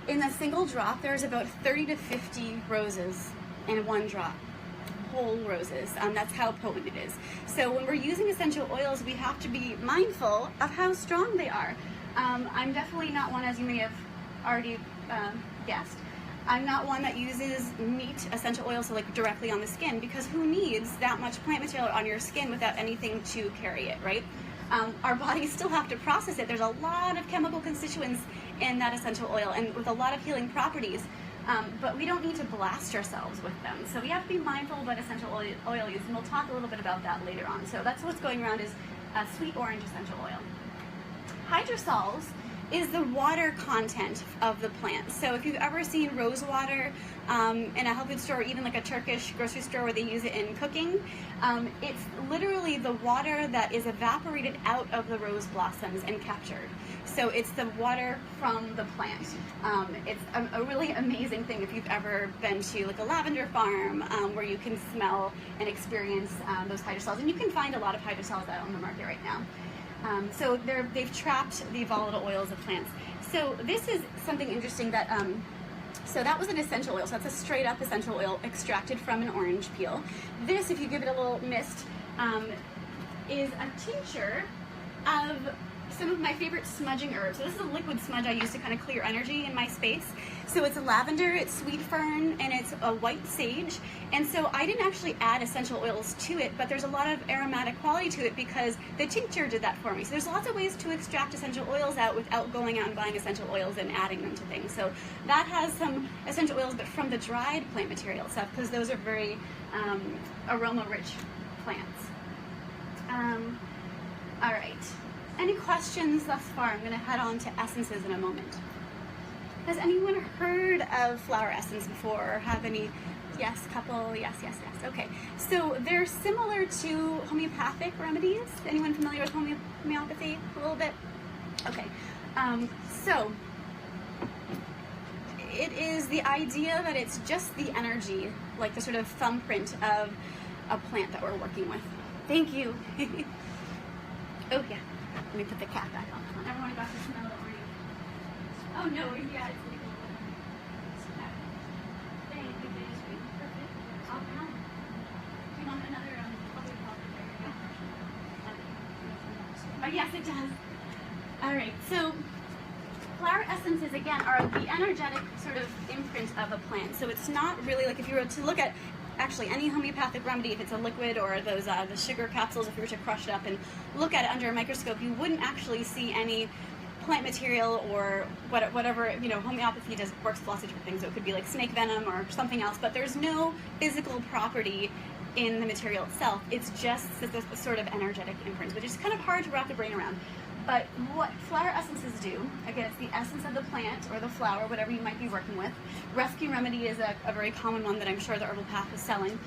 in a single drop, there's about 30 to 50 roses in one drop. Whole roses. That's how potent it is. So when we're using essential oils, we have to be mindful of how strong they are. I'm definitely not one, as you may have already guessed, I'm not one that uses neat essential oils so like directly on the skin, because who needs that much plant material on your skin without anything to carry it, right? Our bodies still have to process it. There's a lot of chemical constituents in that essential oil and with a lot of healing properties, but we don't need to blast ourselves with them. So we have to be mindful about essential oil use, and we'll talk a little bit about that later on. So that's what's going around is sweet orange essential oil. Hydrosols is the water content of the plant. So if you've ever seen rose water in a health food store, or even like a Turkish grocery store where they use it in cooking, it's literally the water that is evaporated out of the rose blossoms and captured. So it's the water from the plant. It's a really amazing thing if you've ever been to like a lavender farm where you can smell and experience those hydrosols. And you can find a lot of hydrosols out on the market right now. So they've trapped the volatile oils of plants. So this is something interesting that, so that was an essential oil. So that's a straight up essential oil extracted from an orange peel. This, if you give it a little mist, is a tincture of some of my favorite smudging herbs. So this is a liquid smudge I use to kind of clear energy in my space. So it's lavender, it's sweet fern, and it's a white sage. And so I didn't actually add essential oils to it, but there's a lot of aromatic quality to it because the tincture did that for me. So there's lots of ways to extract essential oils out without going out and buying essential oils and adding them to things. So that has some essential oils, but from the dried plant material stuff, because those are very aroma-rich plants. All right. Any questions thus far? I'm going to head on to essences in a moment. Has anyone heard of flower essence before, or have any? Yes, couple, yes. Okay, so they're similar to homeopathic remedies. Anyone familiar with homeopathy a little bit? Okay, so it is the idea that it's just the energy, like the sort of thumbprint of a plant that we're working with. Thank you. Oh yeah. Let me put the cap back on. Everyone got to smell it already. Oh no, yeah, it's legal. Thank you, baby. Perfect. Oh, no. Do you want another Oh, yes, it does. All right, so flower essences, again, are the energetic sort of imprint of a plant. So it's not really like if you were to look at actually any homeopathic remedy, if it's a liquid or those the sugar capsules, if you were to crush it up and look at it under a microscope, you wouldn't actually see any plant material or whatever, you know, homeopathy works with lots of different things. So it could be like snake venom or something else, but there's no physical property in the material itself. It's just this sort of energetic imprint, which is kind of hard to wrap the brain around. But what flower essences do, again, it's the essence of the plant or the flower, whatever you might be working with. Rescue Remedy is a very common one that I'm sure the Herbal Path is selling.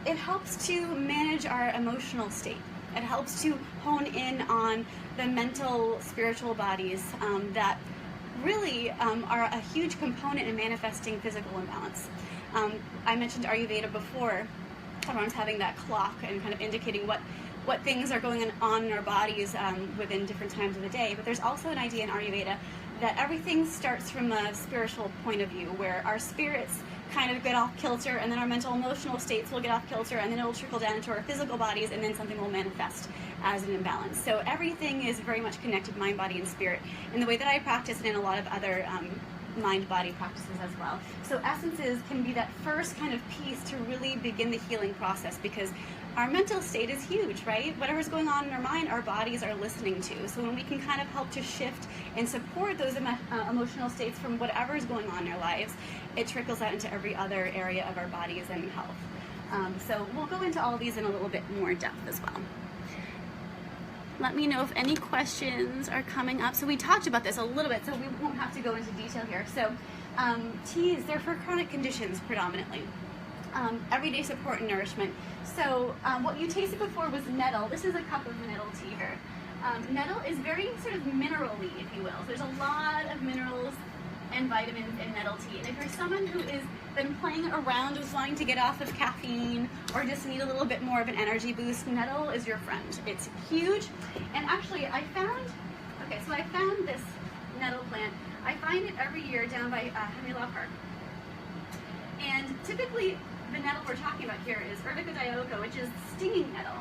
It helps to manage our emotional state. It helps to hone in on the mental, spiritual bodies that really are a huge component in manifesting physical imbalance. I mentioned Ayurveda before. Everyone's having that clock and kind of indicating what things are going on in our bodies within different times of the day. But there's also an idea in Ayurveda that everything starts from a spiritual point of view, where our spirits kind of get off kilter, and then our mental emotional states will get off kilter, and then it will trickle down into our physical bodies, and then something will manifest as an imbalance. So everything is very much connected, mind, body, and spirit, in the way that I practice and in a lot of other mind-body practices as well. So essences can be that first kind of piece to really begin the healing process, because our mental state is huge, right? Whatever's going on in our mind, our bodies are listening to. So when we can kind of help to shift and support those emotional states from whatever is going on in our lives, it trickles out into every other area of our bodies and health. So we'll go into all these in a little bit more depth as well. Let me know if any questions are coming up. So we talked about this a little bit, so we won't have to go into detail here. So teas, they're for chronic conditions predominantly. Everyday support and nourishment. So what you tasted before was nettle. This is a cup of nettle tea here. Nettle is very sort of mineral-y, if you will. So there's a lot of minerals and vitamins in nettle tea. And if you're someone who has been playing around with wanting to get off of caffeine or just need a little bit more of an energy boost, nettle is your friend. It's huge. And actually I found this nettle plant I find it every year down by Hemila Park. And typically, the nettle we're talking about here is Urbica dioica, which is stinging nettle.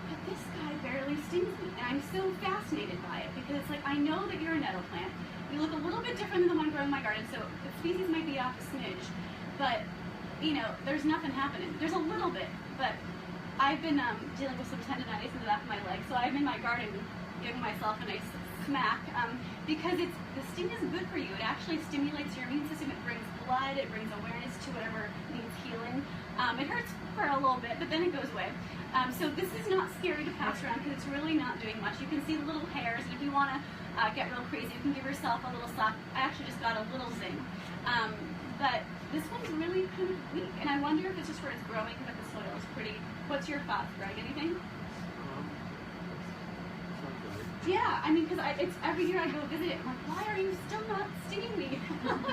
But this guy barely stings me, and I'm so fascinated by it because it's like, I know that you're a nettle plant. You look a little bit different than the one growing in my garden, so the species might be off a smidge, but you know, there's nothing happening. There's a little bit, but I've been dealing with some tendonitis in the back of my leg, so I'm in my garden giving myself a nice smack because the sting is good for you. It actually stimulates your immune system. It brings blood. It brings awareness to whatever needs healing. It hurts for a little bit, but then it goes away. So this is not scary to pass around because it's really not doing much. You can see the little hairs, and if you want to get real crazy, you can give yourself a little slap. I actually just got a little zing. But this one's really kind of weak, and I wonder if it's just where it's growing, but the soil is pretty. What's your thoughts, Greg? Anything? Yeah, I mean, because it's every year I go visit it, I'm like, why are you still not stinging me?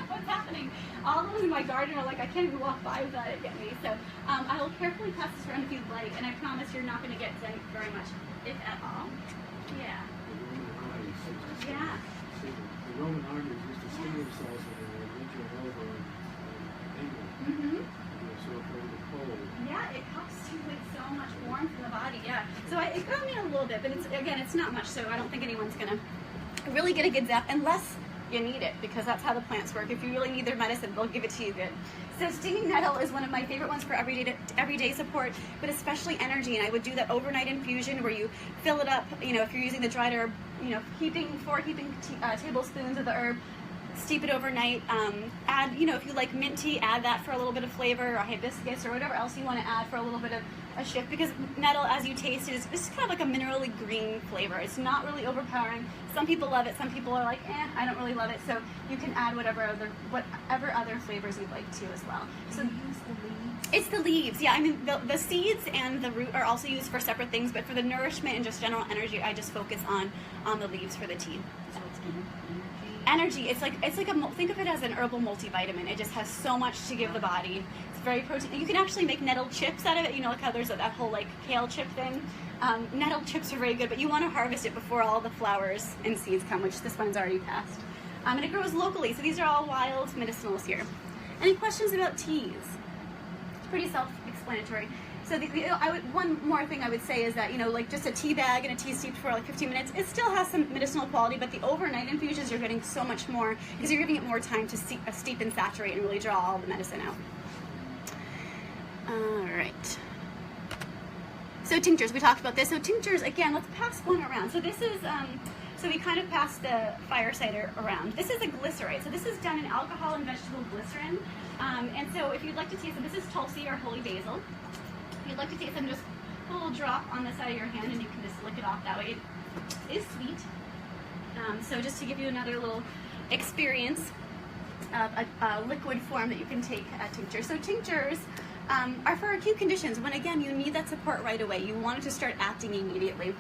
What's happening? All of them in my garden are like, I can't even walk by without it getting me. So I will carefully pass this around if you'd like, and I promise you're not going to get zinged very much, if at all. Yeah. Yeah. The Roman armies used to sting themselves when they were reaching over England. Mm-hmm. So afraid of the cold. Yeah, it helps to with so much warmth in the body. Yeah. So it got me a little bit, but it's not much. So I don't think anyone's gonna really get a good zap unless you need it, because that's how the plants work. If you really need their medicine, they'll give it to you good. So stinging nettle is one of my favorite ones for everyday support, but especially energy. And I would do that overnight infusion where you fill it up. You know, if you're using the dried herb, you know, four heaping tablespoons of the herb. Steep it overnight. Add, you know, if you like mint tea, add that for a little bit of flavor, or hibiscus, or whatever else you want to add for a little bit of a shift. Because nettle, as you taste it, is just kind of like a minerally green flavor. It's not really overpowering. Some people love it. Some people are like, I don't really love it. So you can add whatever other flavors you'd like to as well. So use the leaves. It's the leaves, yeah. I mean, the seeds and the root are also used for separate things, but for the nourishment and just general energy, I just focus on the leaves for the tea. So it's Energy, it's like think of it as an herbal multivitamin. It just has so much to give the body. It's very protein. You can actually make nettle chips out of it. You know, like how there's that whole like kale chip thing. Nettle chips are very good, but you want to harvest it before all the flowers and seeds come, which this one's already passed. And it grows locally, so these are all wild medicinals here. Any questions about teas? It's pretty self-explanatory. So one more thing I would say is that, you know, like just a tea bag and a tea steeped for like 15 minutes, it still has some medicinal quality, but the overnight infusions, you're getting so much more because you're giving it more time to steep and saturate and really draw all the medicine out. All right. So tinctures, we talked about this. So tinctures, again, let's pass one around. So this is, so we kind of passed the fireside around. This is a glycerite. So this is done in alcohol and vegetable glycerin. And so if you'd like to taste it, this is tulsi or holy basil. If you'd like to taste them, just put a little drop on the side of your hand and you can just lick it off that way. It is sweet. So just to give you another little experience of a liquid form that you can take a tincture. So tinctures are for acute conditions when, again, you need that support right away. You want it to start acting immediately.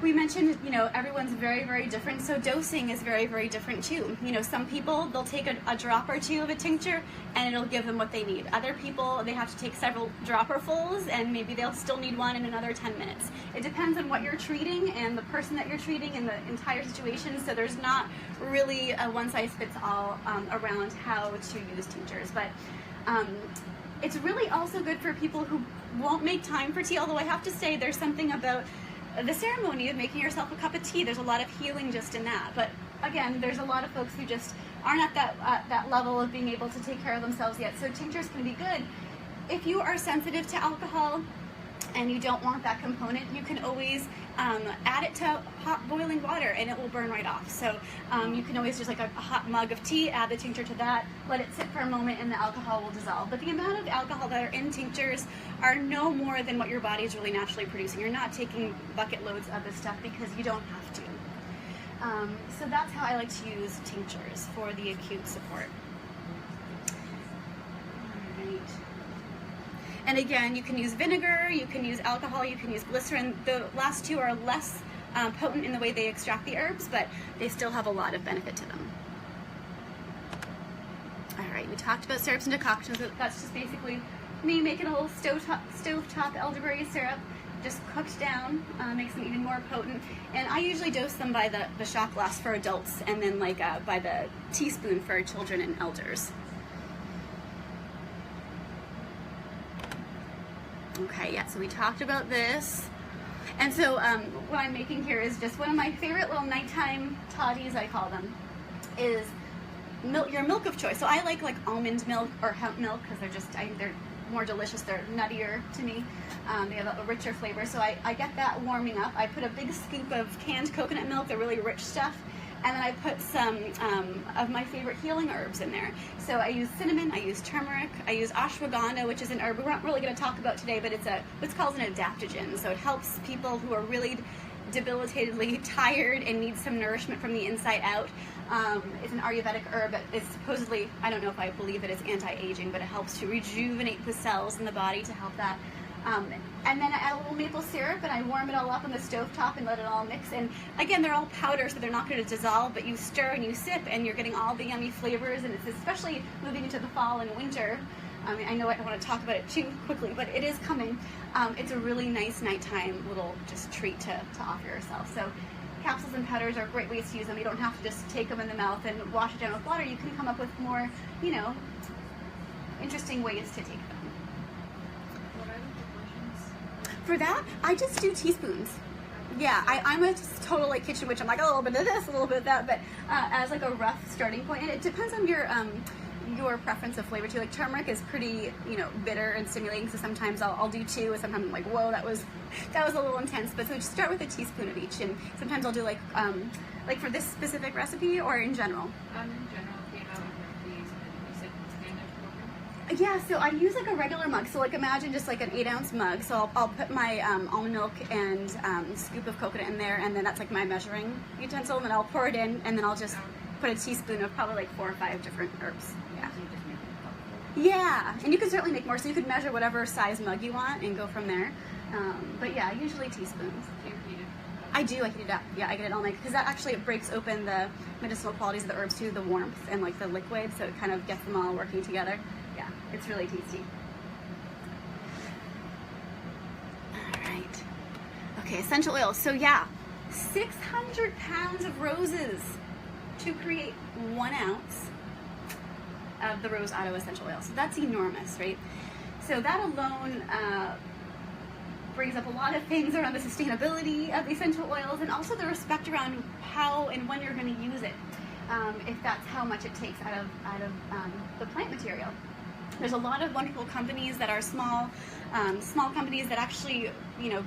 We mentioned, you know, everyone's very, very different, so dosing is very, very different too. You know, some people, they'll take a drop or two of a tincture and it'll give them what they need. Other people, they have to take several dropperfuls and maybe they'll still need one in another 10 minutes. It depends on what you're treating and the person that you're treating and the entire situation, so there's not really a one-size-fits-all around how to use tinctures. But it's really also good for people who won't make time for tea, although I have to say there's something about the ceremony of making yourself a cup of tea. There's a lot of healing just in that. But again, there's a lot of folks who just aren't at that level of being able to take care of themselves yet. So tinctures can be good. If you are sensitive to alcohol and you don't want that component, you can always add it to hot boiling water and it will burn right off. So you can always just like a hot mug of tea, add the tincture to that, let it sit for a moment and the alcohol will dissolve. But the amount of alcohol that are in tinctures are no more than what your body is really naturally producing. You're not taking bucket loads of this stuff because you don't have to. So that's how I like to use tinctures for the acute support. All right. And again, you can use vinegar, you can use alcohol, you can use glycerin. The last two are less potent in the way they extract the herbs, but they still have a lot of benefit to them. All right, we talked about syrups and decoctions. That's just basically me making a little stovetop elderberry syrup. just cooked down, makes them even more potent. And I usually dose them by the shot glass for adults, and then like by the teaspoon for children and elders. Okay, yeah, so we talked about this. And so what I'm making here is just one of my favorite little nighttime toddies, I call them, is your milk of choice. So I like almond milk or hemp milk because they're more delicious. They're nuttier to me. They have a richer flavor. So I get that warming up. I put a big scoop of canned coconut milk, the really rich stuff, and then I put some of my favorite healing herbs in there. So I use cinnamon, I use turmeric, I use ashwagandha, which is an herb we're not really going to talk about today, but it's what's called an adaptogen. So it helps people who are really debilitatedly tired and need some nourishment from the inside out. It's an Ayurvedic herb. It's supposedly, I don't know if I believe that it's anti-aging, but it helps to rejuvenate the cells in the body to help that. And then I add a little maple syrup and I warm it all up on the stovetop and let it all mix. And again, they're all powder, so they're not going to dissolve, but you stir and you sip and you're getting all the yummy flavors. And it's especially moving into the fall and winter. I mean, I know I don't want to talk about it too quickly, but it is coming. It's a really nice nighttime little just treat to offer yourself. So capsules and powders are great ways to use them. You don't have to just take them in the mouth and wash it down with water. You can come up with more, interesting ways to take them. What are the proportions? For that, I just do teaspoons. Yeah, I'm a total kitchen witch. I'm like a little bit of this, a little bit of that, but as a rough starting point, and it depends on your preference of flavor too. Like turmeric is pretty, bitter and stimulating, so sometimes I'll do 2, and sometimes I'm like, whoa, that was a little intense. But so just start with a teaspoon of each, and sometimes I'll do like for this specific recipe or in general. In general, came out with these, you said standard program? Yeah, so I use a regular mug. So imagine just an 8-ounce mug. So I'll put my almond milk and scoop of coconut in there, and then that's my measuring utensil, and then I'll pour it in, and then I'll just put a teaspoon of probably 4 or 5 different herbs. Yeah. So you just make it colorful. Yeah, and you can certainly make more. So you could measure whatever size mug you want and go from there. But yeah, usually teaspoons. Do you heat it? I do. I heat it up. Yeah, I get it all night because that actually it breaks open the medicinal qualities of the herbs too, the warmth and the liquid, so it kind of gets them all working together. Yeah, it's really tasty. All right. Okay, essential oils. So yeah, 600 pounds of roses to create 1 ounce of the rose otto essential oil. So that's enormous, right? So that alone brings up a lot of things around the sustainability of essential oils and also the respect around how and when you're going to use it, if that's how much it takes out of the plant material. There's a lot of wonderful companies that are small companies that actually,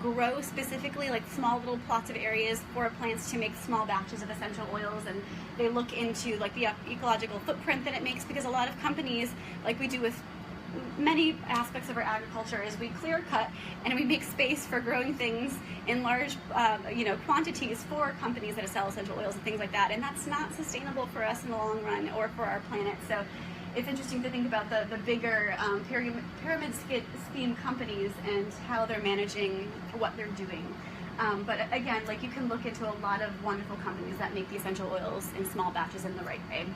grow specifically small little plots of areas for plants to make small batches of essential oils, and they look into the ecological footprint that it makes, because a lot of companies, like we do with many aspects of our agriculture, is we clear cut and we make space for growing things in large quantities for companies that sell essential oils and things like that, and that's not sustainable for us in the long run or for our planet. So it's interesting to think about the bigger pyramid scheme companies and how they're managing what they're doing. But again, you can look into a lot of wonderful companies that make the essential oils in small batches in the right way.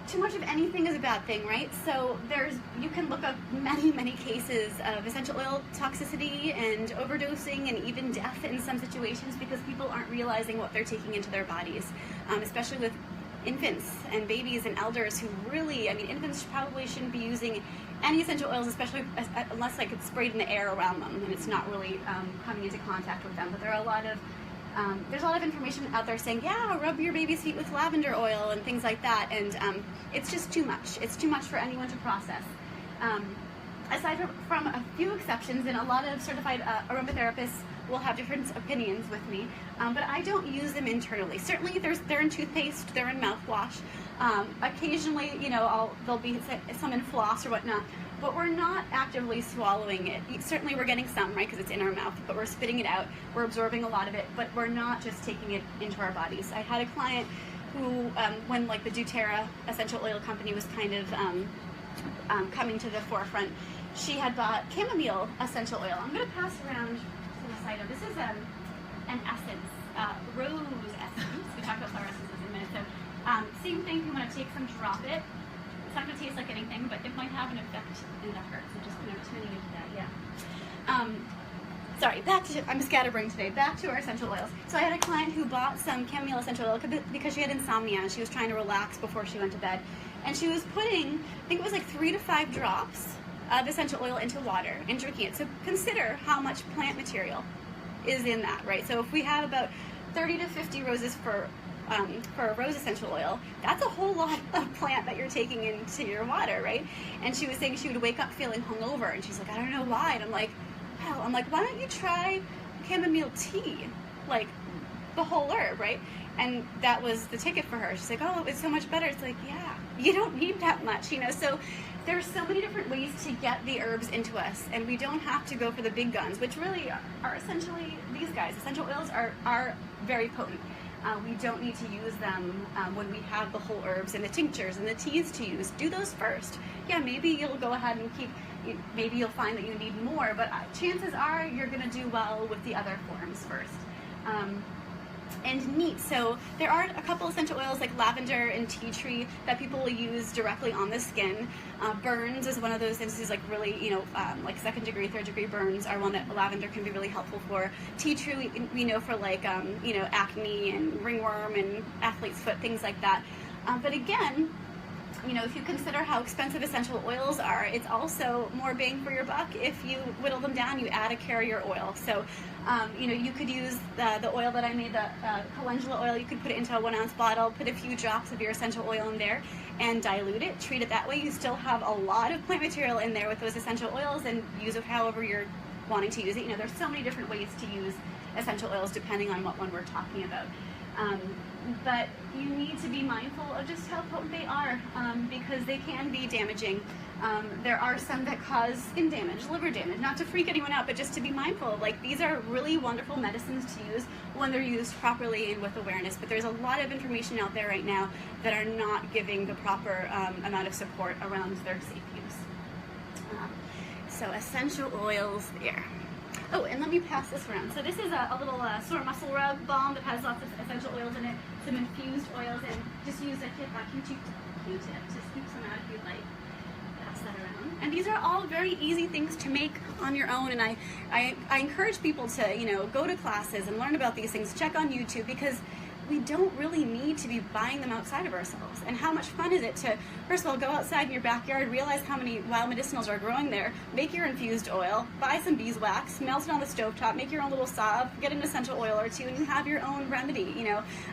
Too much of anything is a bad thing, right? So you can look up many cases of essential oil toxicity and overdosing and even death in some situations because people aren't realizing what they're taking into their bodies, especially with infants and babies and elders who really, infants probably shouldn't be using any essential oils, especially unless it's sprayed in the air around them and it's not really coming into contact with them. But there are there's a lot of information out there saying, yeah, rub your baby's feet with lavender oil and things like that, and it's just too much. It's too much for anyone to process. Aside from a few exceptions, and a lot of certified aromatherapists will have different opinions with me, but I don't use them internally. Certainly they're in toothpaste, they're in mouthwash. Occasionally, there'll be some in floss or whatnot, but we're not actively swallowing it. Certainly we're getting some, right, because it's in our mouth, but we're spitting it out, we're absorbing a lot of it, but we're not just taking it into our bodies. I had a client who, when the doTERRA essential oil company was kind of coming to the forefront, she had bought chamomile essential oil. I'm going to pass around to the side of this is an essence, rose essence. We talked about flower essences in a minute. So same thing, you want to take some, drop it. not going to taste like anything, but it might have an effect in the heart. So just kind of tuning into that, yeah. Sorry, I'm scatterbrained today. Back to our essential oils. So I had a client who bought some chamomile essential oil because she had insomnia and she was trying to relax before she went to bed. And she was putting, I think it was like 3 to 5 drops of essential oil into water and drinking it. So consider how much plant material is in that, right? So if we have about 30 to 50 roses for a rose essential oil, that's a whole lot of plant that you're taking into your water, right? And she was saying she would wake up feeling hungover, and she's like, I don't know why. And I'm like, why don't you try chamomile tea, like the whole herb, right? And that was the ticket for her. She's like, oh, it's so much better. It's like, yeah, you don't need that much, you know? So there's so many different ways to get the herbs into us, and we don't have to go for the big guns, which really are essentially these guys. Essential oils are very potent. We don't need to use them when we have the whole herbs and the tinctures and the teas to use. Do those first. Yeah, maybe you'll go ahead and maybe you'll find that you need more, but chances are you're going to do well with the other forms first. And neat. So there are a couple essential oils like lavender and tea tree that people will use directly on the skin. Burns is one of those instances, like really, like 2nd degree, 3rd degree burns are one that lavender can be really helpful for. Tea tree, we know for like, acne and ringworm and athlete's foot, things like that. But again, if you consider how expensive essential oils are, it's also more bang for your buck if you whittle them down, you add a carrier oil. So, you could use the oil that I made, the calendula oil, you could put it into a 1 ounce bottle, put a few drops of your essential oil in there and dilute it, treat it that way. You still have a lot of plant material in there with those essential oils, and use it however you're wanting to use it. There's so many different ways to use essential oils depending on what one we're talking about. But you need to be mindful of just how potent they are, because they can be damaging. There are some that cause skin damage, liver damage, not to freak anyone out, but just to be mindful. Like, these are really wonderful medicines to use when they're used properly and with awareness, but there's a lot of information out there right now that are not giving the proper amount of support around their safe use. So essential oils there. Oh, and let me pass this around. So this is a little sore muscle rub balm that has lots of essential oils in it, some infused oils, and just use a Q-tip to scoop some out if you'd like. Pass that around. And these are all very easy things to make on your own, and I encourage people to, go to classes and learn about these things, check on YouTube, because we don't really need to be buying them outside of ourselves. And how much fun is it to, first of all, go outside in your backyard, realize how many wild medicinals are growing there, make your infused oil, buy some beeswax, melt it on the stovetop, make your own little salve, get an essential oil or two, and you have your own remedy.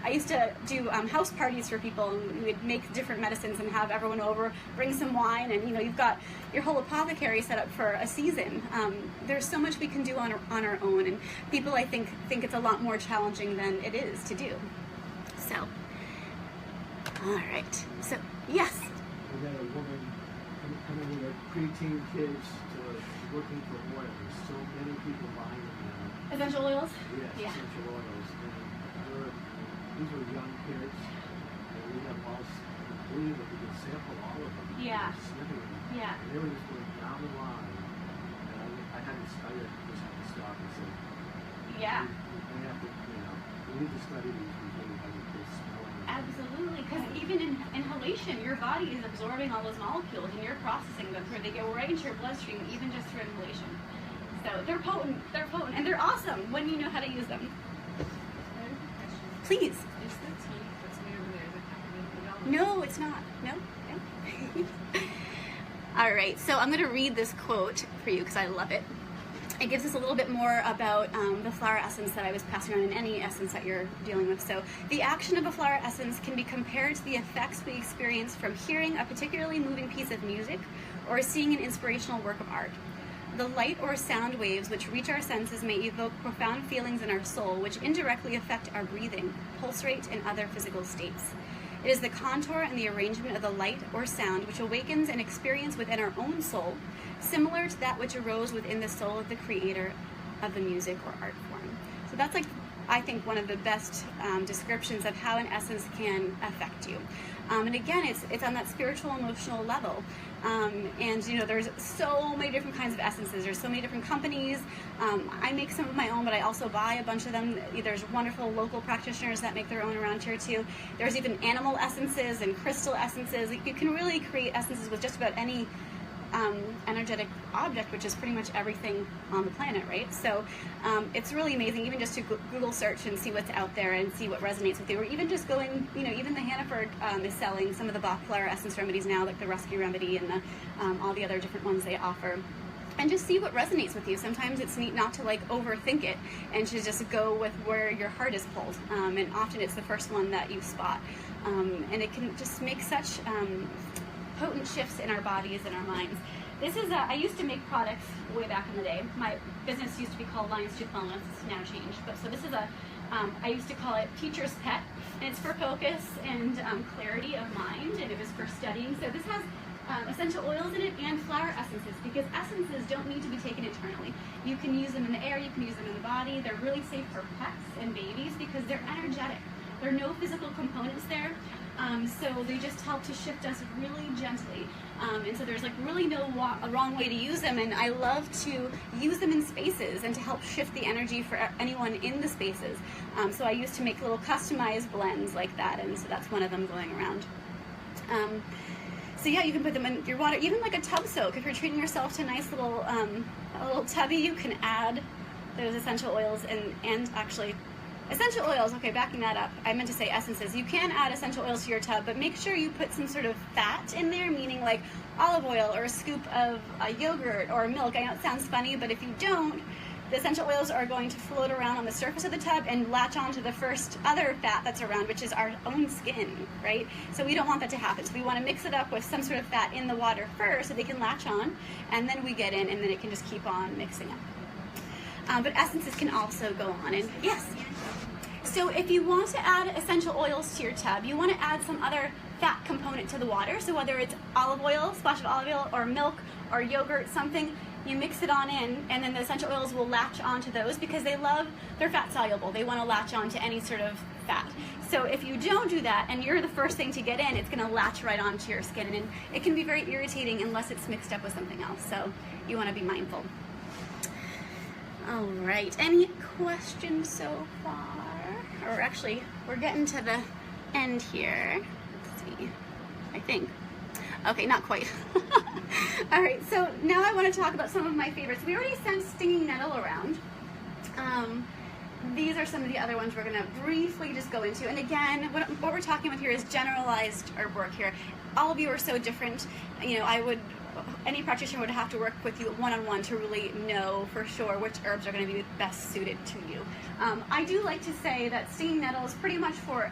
I used to do house parties for people, and we would make different medicines and have everyone over, bring some wine, and you've got your whole apothecary set up for a season. There's so much we can do on our own, and people, I think it's a lot more challenging than it is to do. So, all right. So, yes. We got a woman coming with her preteen kids looking for oil. There's so many people buying them now. Essential oils? Yes, Yeah. essential oils. And these are young kids. And we have all, I believe that we can sample all of them. Yeah. Sniffing them. Yeah. And they were just going down the line. And I just had to stop and say, Yeah. we have to, we need to study these before we have this smelling. Absolutely, because even in inhalation, your body is absorbing all those molecules and you're processing them through. They go right into your bloodstream, even just through inhalation. So they're potent, and they're awesome when you know how to use them. I have a question. Please. Is the tea that's made over there the peppermint development? No, it's not. No. All right, so I'm going to read this quote for you because I love it. It gives us a little bit more about the flower essence that I was passing on in any essence that you're dealing with. So, the action of a flower essence can be compared to the effects we experience from hearing a particularly moving piece of music or seeing an inspirational work of art. The light or sound waves which reach our senses may evoke profound feelings in our soul, which indirectly affect our breathing, pulse rate, and other physical states. It is the contour and the arrangement of the light or sound which awakens an experience within our own soul, similar to that which arose within the soul of the creator of the music or art form. So that's I think one of the best descriptions of how an essence can affect you. And again, it's on that spiritual, emotional level. And you know, there's so many different kinds of essences. There's so many different companies. I make some of my own, but I also buy a bunch of them. There's wonderful local practitioners that make their own around here too. There's even animal essences and crystal essences. You can really create essences with just about any energetic object, which is pretty much everything on the planet, right? So it's really amazing, even just to Google search and see what's out there and see what resonates with you, or even just going, you know, even the Hannaford is selling some of the Bach flower essence remedies now, like the Rescue Remedy and the, all the other different ones they offer. And just see what resonates with you. Sometimes it's neat not to like overthink it and to just go with where your heart is pulled. And often it's the first one that you spot. And it can just make such potent shifts in our bodies and our minds. This is I used to make products way back in the day. My business used to be called Lion's Tooth Wellness. It's now changed. But so this is I used to call it Teacher's Pet, and it's for focus and clarity of mind, and it was for studying. So this has essential oils in it and flower essences, because essences don't need to be taken internally. You can use them in the air, you can use them in the body. They're really safe for pets and babies because they're energetic. There are no physical components there, so they just help to shift us really gently. And so there's like really no wrong way to use them, and I love to use them in spaces and to help shift the energy for anyone in the spaces. So I used to make little customized blends like that, and so that's one of them going around. So yeah, you can put them in your water, even like a tub soak. If you're treating yourself to a nice little a little tubby, you can add those essential oils and actually essential oils. Okay, backing that up, I meant to say essences. You can add essential oils to your tub, but make sure you put some sort of fat in there, meaning like olive oil or a scoop of yogurt or milk. I know it sounds funny, but if you don't, the essential oils are going to float around on the surface of the tub and latch onto the first other fat that's around, which is our own skin, right? So we don't want that to happen. So we want to mix it up with some sort of fat in the water first so they can latch on, and then we get in, and then it can just keep on mixing up. But essences can also go on, and yes. So if you want to add essential oils to your tub, you want to add some other fat component to the water. So whether it's olive oil, splash of olive oil, or milk, or yogurt, something, you mix it on in, and then the essential oils will latch onto those because they're fat soluble. They want to latch onto any sort of fat. So if you don't do that and you're the first thing to get in, it's going to latch right onto your skin, and it can be very irritating unless it's mixed up with something else. So you want to be mindful. All right, any questions so far? Or actually, we're getting to the end here. Let's see, I think. Okay, not quite. All right, so now I want to talk about some of my favorites. We already sent stinging nettle around. These are some of the other ones we're going to briefly just go into. And again, what we're talking about here is generalized herb work here. All of you are so different. You know, any practitioner would have to work with you one-on-one to really know for sure which herbs are going to be best suited to you. I do like to say that stinging nettle is pretty much for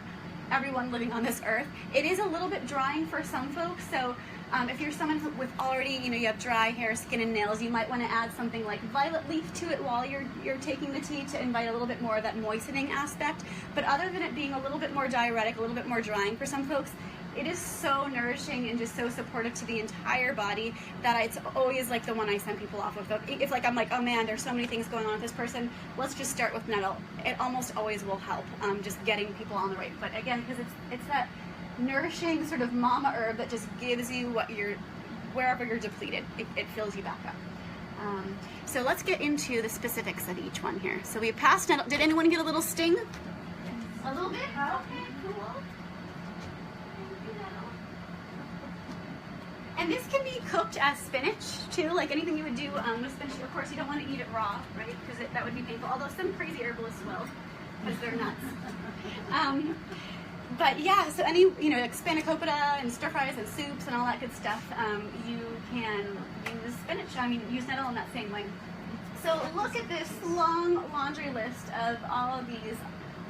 everyone living on this earth. It is a little bit drying for some folks, so if you're someone with already, you have dry hair, skin, and nails, you might want to add something like violet leaf to it while you're taking the tea to invite a little bit more of that moistening aspect. But other than it being a little bit more diuretic, a little bit more drying for some folks, it is so nourishing and just so supportive to the entire body that it's always like the one I send people off with. If like I'm like, oh man, there's so many things going on with this person, let's just start with nettle. It almost always will help, just getting people on the right foot. Again, because it's that nourishing sort of mama herb that just gives you wherever you're depleted, it fills you back up. So let's get into the specifics of each one here. So we passed nettle. Did anyone get a little sting? A little bit? Okay, cool. And this can be cooked as spinach too, like anything you would do with spinach. Of course, you don't want to eat it raw, right? Because that would be painful. Although some crazy herbalists will, because they're nuts. But yeah, so any like spanakopita and stir fries and soups and all that good stuff, you can use spinach. Use nettle in that same way. So look at this long laundry list of all of these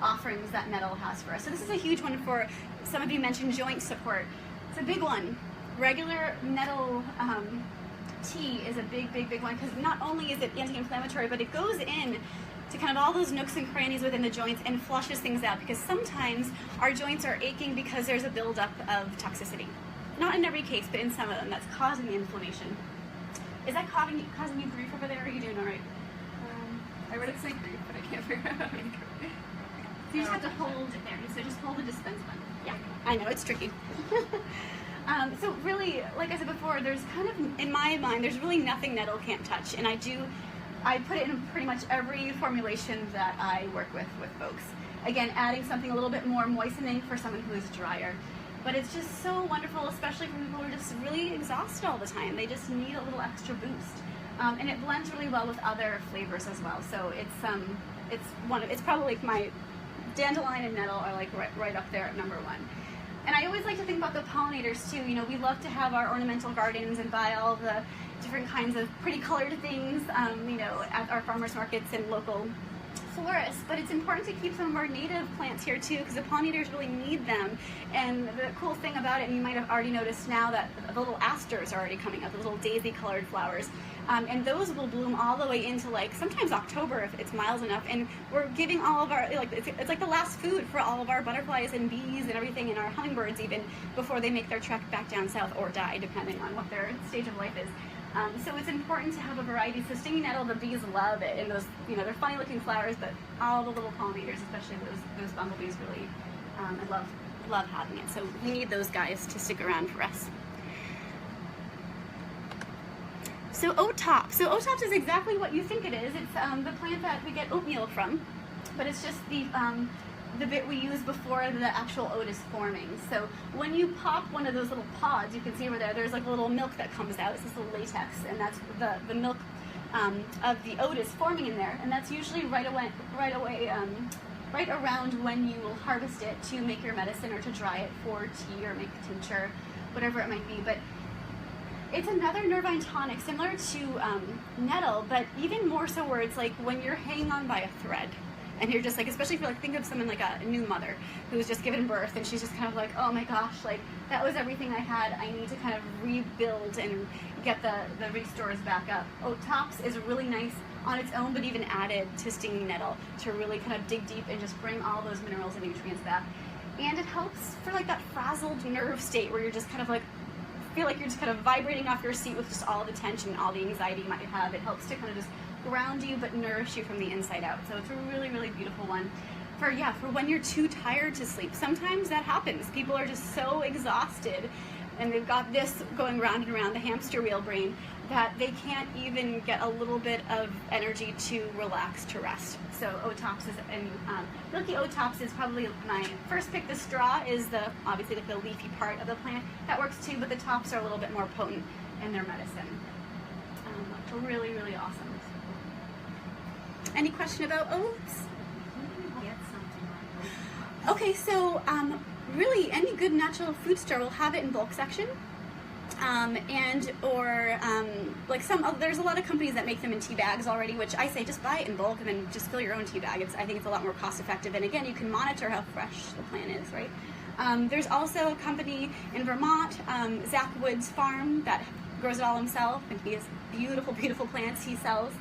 offerings that nettle has for us. So this is a huge one for some of you mentioned joint support. It's a big one. Regular nettle tea is a big one because not only is it anti-inflammatory, but it goes in to kind of all those nooks and crannies within the joints and flushes things out, because sometimes our joints are aching because there's a buildup of toxicity. Not in every case, but in some of them, that's causing the inflammation. Is that causing you grief over there, or are you doing all right? I would say grief, but I can't figure out how to grief. So you just have to hold it there. So just hold the dispense button. Yeah, I know, it's tricky. So really, like I said before, there's kind of, in my mind, there's really nothing nettle can't touch. And I put it in pretty much every formulation that I work with folks. Again, adding something a little bit more moistening for someone who is drier. But it's just so wonderful, especially for people who are just really exhausted all the time. They just need a little extra boost. And it blends really well with other flavors as well. So it's probably like my dandelion and nettle are like right up there at number one. And I always like to think about the pollinators too. You know, we love to have our ornamental gardens and buy all the different kinds of pretty colored things, you know, at our farmers markets and local florists. But it's important to keep some of our native plants here too, because the pollinators really need them. And the cool thing about it, and you might have already noticed now, that the little asters are already coming up, the little daisy colored flowers. And those will bloom all the way into like sometimes October if it's mild enough. And we're giving all of our, like, it's like the last food for all of our butterflies and bees and everything, and our hummingbirds even, before they make their trek back down south or die, depending on what their stage of life is. So it's important to have a variety. So stinging nettle, the bees love it, and those, you know, they're funny looking flowers, but all the little pollinators, especially those bumblebees, really love having it. So we need those guys to stick around for us. So oat tops. So oat tops is exactly what you think it is. It's the plant that we get oatmeal from, but it's just the bit we use before the actual oat is forming. So when you pop one of those little pods, you can see over there, there's like a little milk that comes out. It's this little latex, and that's the milk of the oat is forming in there, and that's usually right around when you will harvest it to make your medicine or to dry it for tea or make a tincture, whatever it might be. But it's another nervine tonic, similar to nettle, but even more so where it's like when you're hanging on by a thread. And you're just like, especially if you like think of someone like a new mother who's just given birth and she's just kind of like, oh my gosh, like that was everything I had. I need to kind of rebuild and get the restores back up. Oat tops is really nice on its own, but even added to stinging nettle to really kind of dig deep and just bring all those minerals and nutrients back. And it helps for like that frazzled nerve state where you're just kind of like, feel like you're just kind of vibrating off your seat with just all the tension, all the anxiety you might have. It helps to kind of just ground you but nourish you from the inside out. So it's a really, really beautiful one for when you're too tired to sleep. Sometimes that happens. People are just so exhausted and they've got this going round and around, the hamster wheel brain, that they can't even get a little bit of energy to relax, to rest. So oat tops is, and milky oat tops is probably my first pick. The straw is obviously like the leafy part of the plant. That works too, but the tops are a little bit more potent in their medicine. Really, really awesome. Any question about oats? Get something like Okay, so really any good natural food store will have it in bulk section. There's a lot of companies that make them in tea bags already, which I say just buy it in bulk and then just fill your own tea bag. I think it's a lot more cost effective, and again, you can monitor how fresh the plant is, right? There's also a company in Vermont, Zach Wood's farm, that grows it all himself, and he has beautiful, beautiful plants he sells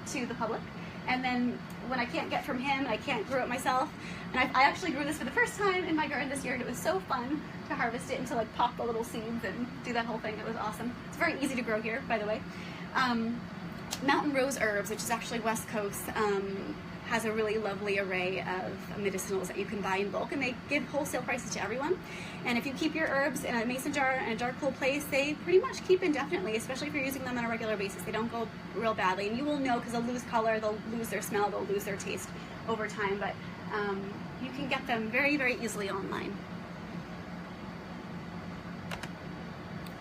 to the public. And then when I can't get from him, I can't grow it myself. And I actually grew this for the first time in my garden this year, and it was so fun to harvest it and to like pop the little seeds and do that whole thing. It was awesome. It's very easy to grow here, by the way. Mountain Rose Herbs, which is actually West Coast, has a really lovely array of medicinals that you can buy in bulk, and they give wholesale prices to everyone. And if you keep your herbs in a mason jar in a dark, cool place, they pretty much keep indefinitely, especially if you're using them on a regular basis. They don't go real badly, and you will know because they'll lose color, they'll lose their smell, they'll lose their taste over time, but you can get them very, very easily online.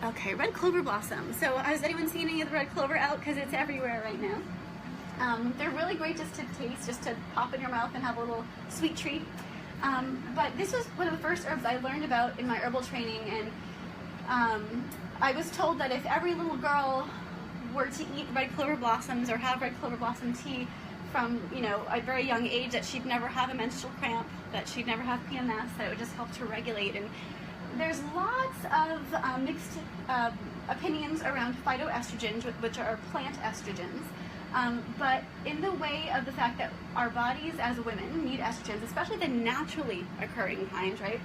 Okay, red clover blossom. So has anyone seen any of the red clover out? Because it's everywhere right now. They're really great just to taste, just to pop in your mouth and have a little sweet treat. But this was one of the first herbs I learned about in my herbal training, and I was told that if every little girl were to eat red clover blossoms or have red clover blossom tea from, you know, a very young age, that she'd never have a menstrual cramp, that she'd never have PMS, that it would just help to regulate. And there's lots of mixed opinions around phytoestrogens, which are plant estrogens. But in the way of the fact that our bodies as women need estrogens, especially the naturally occurring kinds, right?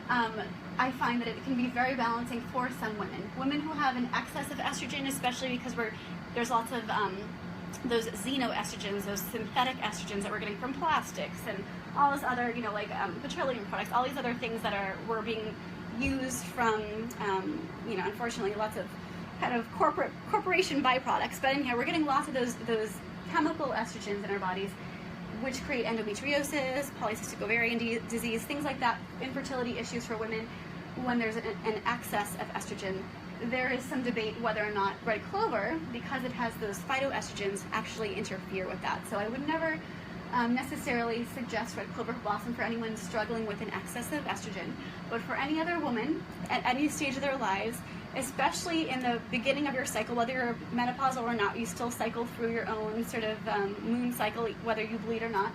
I find that it can be very balancing for some women. Women who have an excess of estrogen, especially because there's lots of those xenoestrogens, those synthetic estrogens that we're getting from plastics and all this other, like petroleum products, all these other things that were being used from, unfortunately, lots of kind of corporation byproducts. But anyhow, we're getting lots of those chemical estrogens in our bodies, which create endometriosis, polycystic ovarian disease, things like that, infertility issues for women when there's an excess of estrogen. There is some debate whether or not red clover, because it has those phytoestrogens, actually interfere with that. So I would never necessarily suggest red clover blossom for anyone struggling with an excess of estrogen, but for any other woman at any stage of their lives, especially in the beginning of your cycle, whether you're menopausal or not, you still cycle through your own sort of moon cycle, whether you bleed or not.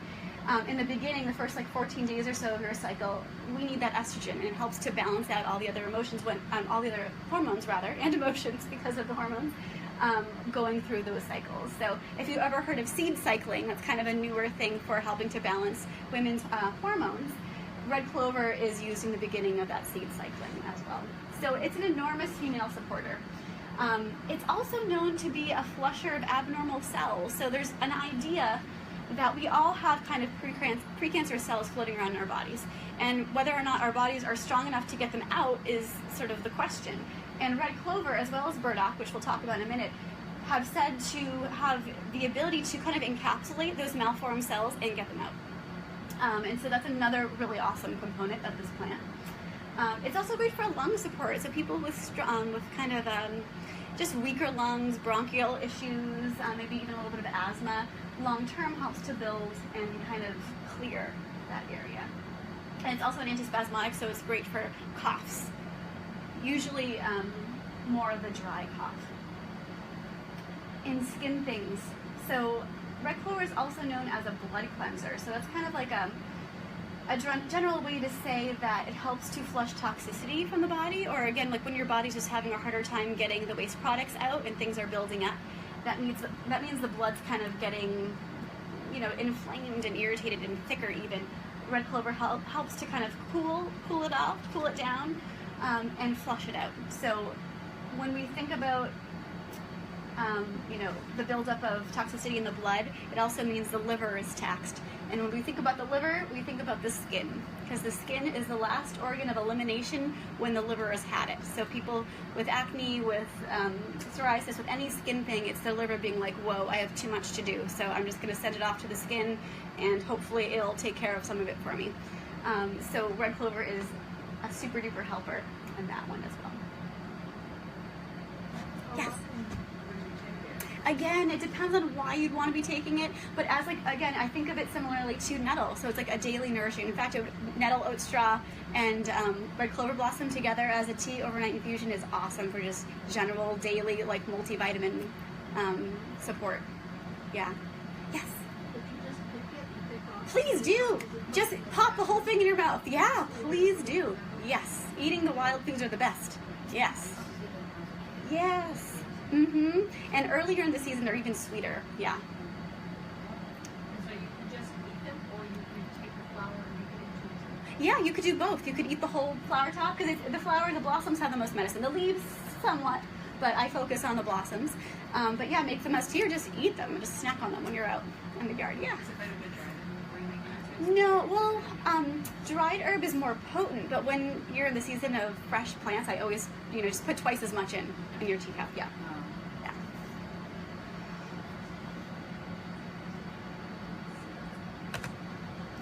In the beginning, the first 14 days or so of your cycle, we need that estrogen, and it helps to balance out all the other emotions, all the other hormones rather, and emotions because of the hormones, going through those cycles. So if you ever heard of seed cycling, that's kind of a newer thing for helping to balance women's hormones. Red clover is used in the beginning of that seed cycling as well. So it's an enormous female supporter. It's also known to be a flusher of abnormal cells. So there's an idea that we all have kind of precancerous cells floating around in our bodies. And whether or not our bodies are strong enough to get them out is sort of the question. And red clover, as well as burdock, which we'll talk about in a minute, have said to have the ability to kind of encapsulate those malformed cells and get them out. And so that's another really awesome component of this plant. It's also great for lung support. So people with kind of just weaker lungs, bronchial issues, maybe even a little bit of asthma, long-term helps to build and kind of clear that area. And it's also an antispasmodic, so it's great for coughs. Usually more of the dry cough. In skin things, so red clover is also known as a blood cleanser. So that's kind of like a general way to say that it helps to flush toxicity from the body, or again, like when your body's just having a harder time getting the waste products out and things are building up, that means the blood's kind of getting, inflamed and irritated and thicker even. Red clover helps to kind of cool it off, cool it down, and flush it out. So when we think about the buildup of toxicity in the blood, it also means the liver is taxed. And when we think about the liver, we think about the skin, because the skin is the last organ of elimination when the liver has had it. So people with acne, with psoriasis, with any skin thing, it's the liver being like, whoa, I have too much to do, so I'm just going to send it off to the skin, and hopefully it'll take care of some of it for me. So red clover is a super duper helper in that one as well. Yes. Again, it depends on why you'd want to be taking it, but as again, I think of it similarly to nettle, so it's like a daily nourishing. In fact, nettle, oat straw, and red clover blossom together as a tea overnight infusion is awesome for just general daily multivitamin support. Yeah. Yes. Please do. Just pop the whole thing in your mouth. Yeah, please do. Yes. Eating the wild things are the best. Yes. Yes. Mm-hmm. And earlier in the season, they're even sweeter. Yeah. So you can just eat them, or you can take the flower and make it into a juice? Yeah, you could do both. You could eat the whole flower top, because the flower, the blossoms have the most medicine. The leaves, somewhat, but I focus on the blossoms. But yeah, make them as tea, or just eat them and just snack on them when you're out in the yard. Yeah. Is it better to dry them before you make it into a juice? No, well, dried herb is more potent, but when you're in the season of fresh plants, I always, just put twice as much in your teacup. Yeah. Yeah.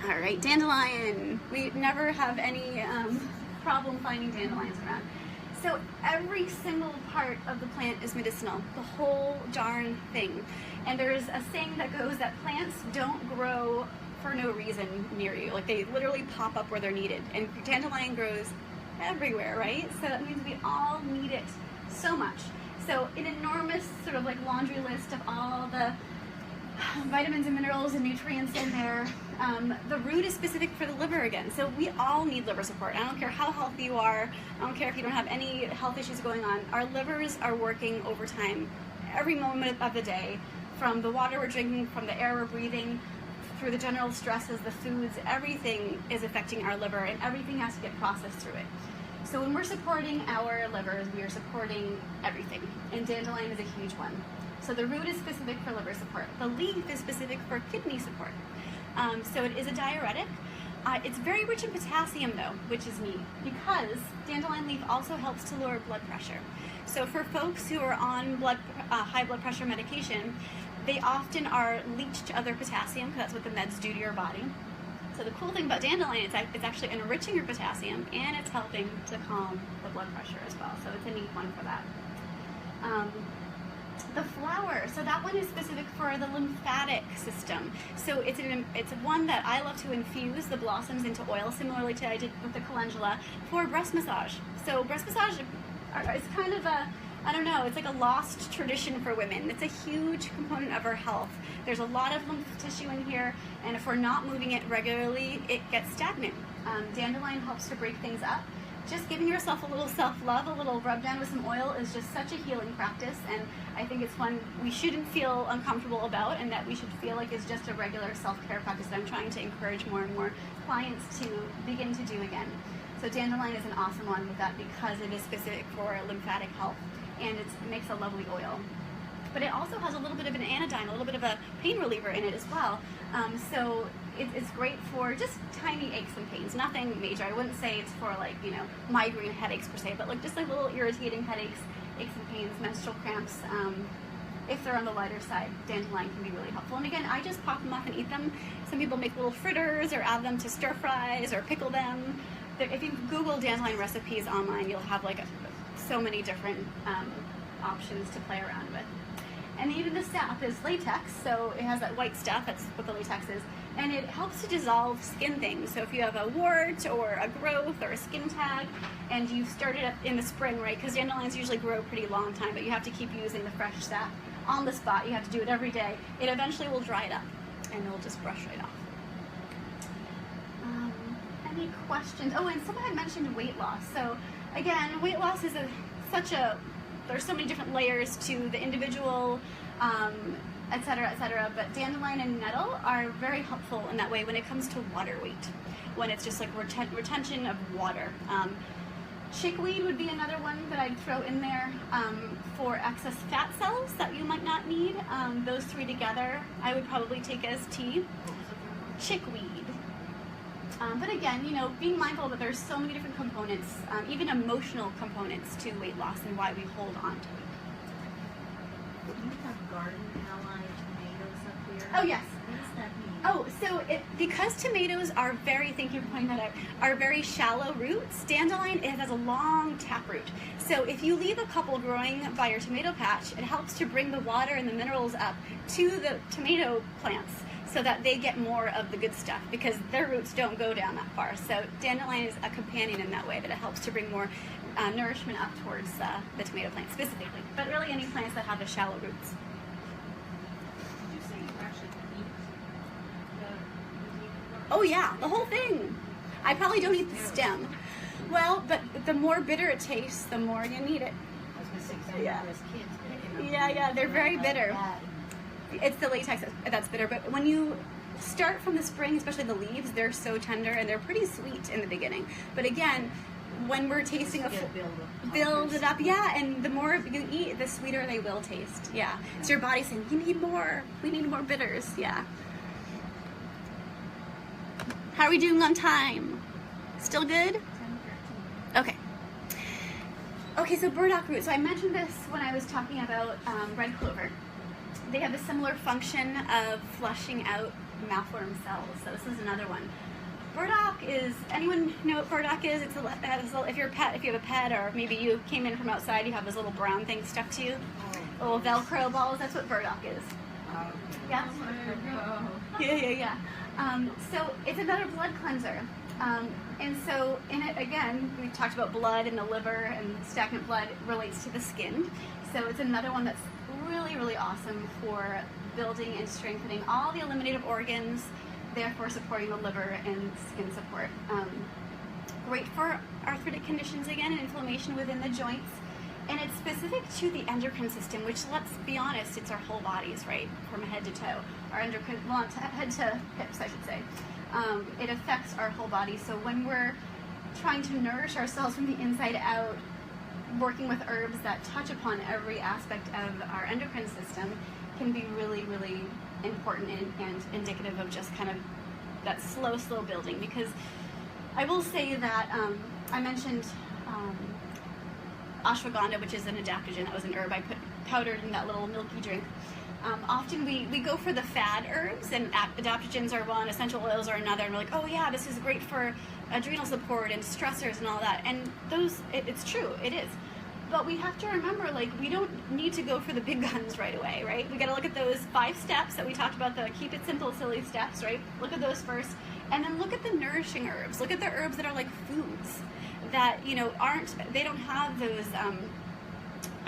All right, dandelion. We never have any problem finding dandelions around. So every single part of the plant is medicinal, the whole darn thing. And there's a saying that goes that plants don't grow for no reason near you. Like, they literally pop up where they're needed. And dandelion grows everywhere, right? So that means we all need it so much. So an enormous sort of laundry list of all the vitamins and minerals and nutrients in there. The root is specific for the liver again. So we all need liver support. I don't care how healthy you are. I don't care if you don't have any health issues going on. Our livers are working overtime every moment of the day, from the water we're drinking, from the air we're breathing, through the general stresses, the foods, everything is affecting our liver, and everything has to get processed through it. So when we're supporting our livers, we are supporting everything, and dandelion is a huge one. So the root is specific for liver support. The leaf is specific for kidney support. So it is a diuretic. It's very rich in potassium though, which is neat, because dandelion leaf also helps to lower blood pressure. So for folks who are on high blood pressure medication, they often are leached to other potassium, because that's what the meds do to your body. So the cool thing about dandelion is it's actually enriching your potassium, and it's helping to calm the blood pressure as well. So it's a neat one for that. The flower, so that one is specific for the lymphatic system. So it's one that I love to infuse the blossoms into oil, similarly to I did with the calendula, for breast massage. So breast massage is kind of a, I don't know, it's like a lost tradition for women. It's a huge component of our health. There's a lot of lymph tissue in here, and if we're not moving it regularly, it gets stagnant. Dandelion helps to break things up. Just giving yourself a little self-love, a little rub down with some oil is just such a healing practice, and I think it's one we shouldn't feel uncomfortable about, and that we should feel like is just a regular self-care practice that I'm trying to encourage more and more clients to begin to do again. So dandelion is an awesome one with that, because it is specific for lymphatic health, and it makes a lovely oil. But it also has a little bit of an anodyne, a little bit of a pain reliever in it as well. So it's great for just tiny aches and pains, nothing major. I wouldn't say it's for like, you know, migraine headaches per se, but like just like little irritating headaches, aches and pains, menstrual cramps. If they're on the lighter side, dandelion can be really helpful. And again, I just pop them up and eat them. Some people make little fritters or add them to stir fries or pickle them. If you Google dandelion recipes online, you'll have like so many different options to play around with. And even the sap is latex, so it has that white stuff, that's what the latex is, and it helps to dissolve skin things. So if you have a wart or a growth or a skin tag, and you've started up in the spring, right, because dandelions usually grow a pretty long time, but you have to keep using the fresh sap on the spot. You have to do it every day. It eventually will dry it up, and it'll just brush right off. Any questions? Oh, and someone had mentioned weight loss. So again, weight loss is there's so many different layers to the individual, et cetera, but dandelion and nettle are very helpful in that way when it comes to water weight, when it's just like retention of water. Chickweed would be another one that I'd throw in there for excess fat cells that you might not need. Those three together, I would probably take as tea. Chickweed. But again, you know, being mindful that there's so many different components, even emotional components to weight loss and why we hold on to it. Do you have garden ally tomatoes up here? Oh, yes. What does that mean? Oh, so because tomatoes are thank you for pointing that out, are very shallow roots, dandelion, it has a long taproot. So if you leave a couple growing by your tomato patch, it helps to bring the water and the minerals up to the tomato plants, so that they get more of the good stuff, because their roots don't go down that far. So dandelion is a companion in that way, that it helps to bring more nourishment up towards the tomato plant specifically, but really any plants that have the shallow roots. Did you say you actually eat the Oh yeah, the whole thing. I probably don't eat the stem. Well, but the more bitter it tastes, the more you need it. I was going to say, because I remember as kids picking up Yeah, they're very like bitter. that. It's the latex that's bitter, but when you start from the spring, especially the leaves, they're so tender and they're pretty sweet in the beginning. But again, when we're tasting build it up, yeah, and the more you eat, the sweeter they will taste. Yeah. So your body's saying, you need more. We need more bitters. Yeah. How are we doing on time? Still good? Okay. Okay, so burdock root. So I mentioned this when I was talking about red clover. They have a similar function of flushing out mouthworm cells. So this is another one. Burdock is, anyone know what burdock is? It's if you have a pet, or maybe you came in from outside, you have this little brown thing stuck to you. Little Velcro balls, that's what burdock is. Yeah? Yeah. So it's another blood cleanser. And so in it, again, we talked about blood and the liver, and stagnant blood relates to the skin. So it's another one that's really, really awesome for building and strengthening all the eliminative organs, therefore supporting the liver and skin support. Great for arthritic conditions again, and inflammation within the joints. And it's specific to the endocrine system, which, let's be honest, it's our whole bodies, right? From head to toe. Our endocrine, well, head to hips, I should say. It affects our whole body. So when we're trying to nourish ourselves from the inside out, working with herbs that touch upon every aspect of our endocrine system can be really, really important and indicative of just kind of that slow building. Because I will say that I mentioned ashwagandha, which is an adaptogen. That was an herb I put powdered in that little milky drink. Often we go for the fad herbs, and adaptogens are one, essential oils are another, and we're like, oh yeah, this is great for adrenal support and stressors and all that. And those, it's true, it is. But we have to remember, like, we don't need to go for the big guns right away, right? We got to look at those 5 steps that we talked about, the keep it simple, silly steps, right? Look at those first, and then look at the nourishing herbs. Look at the herbs that are like foods that, you know, they don't have those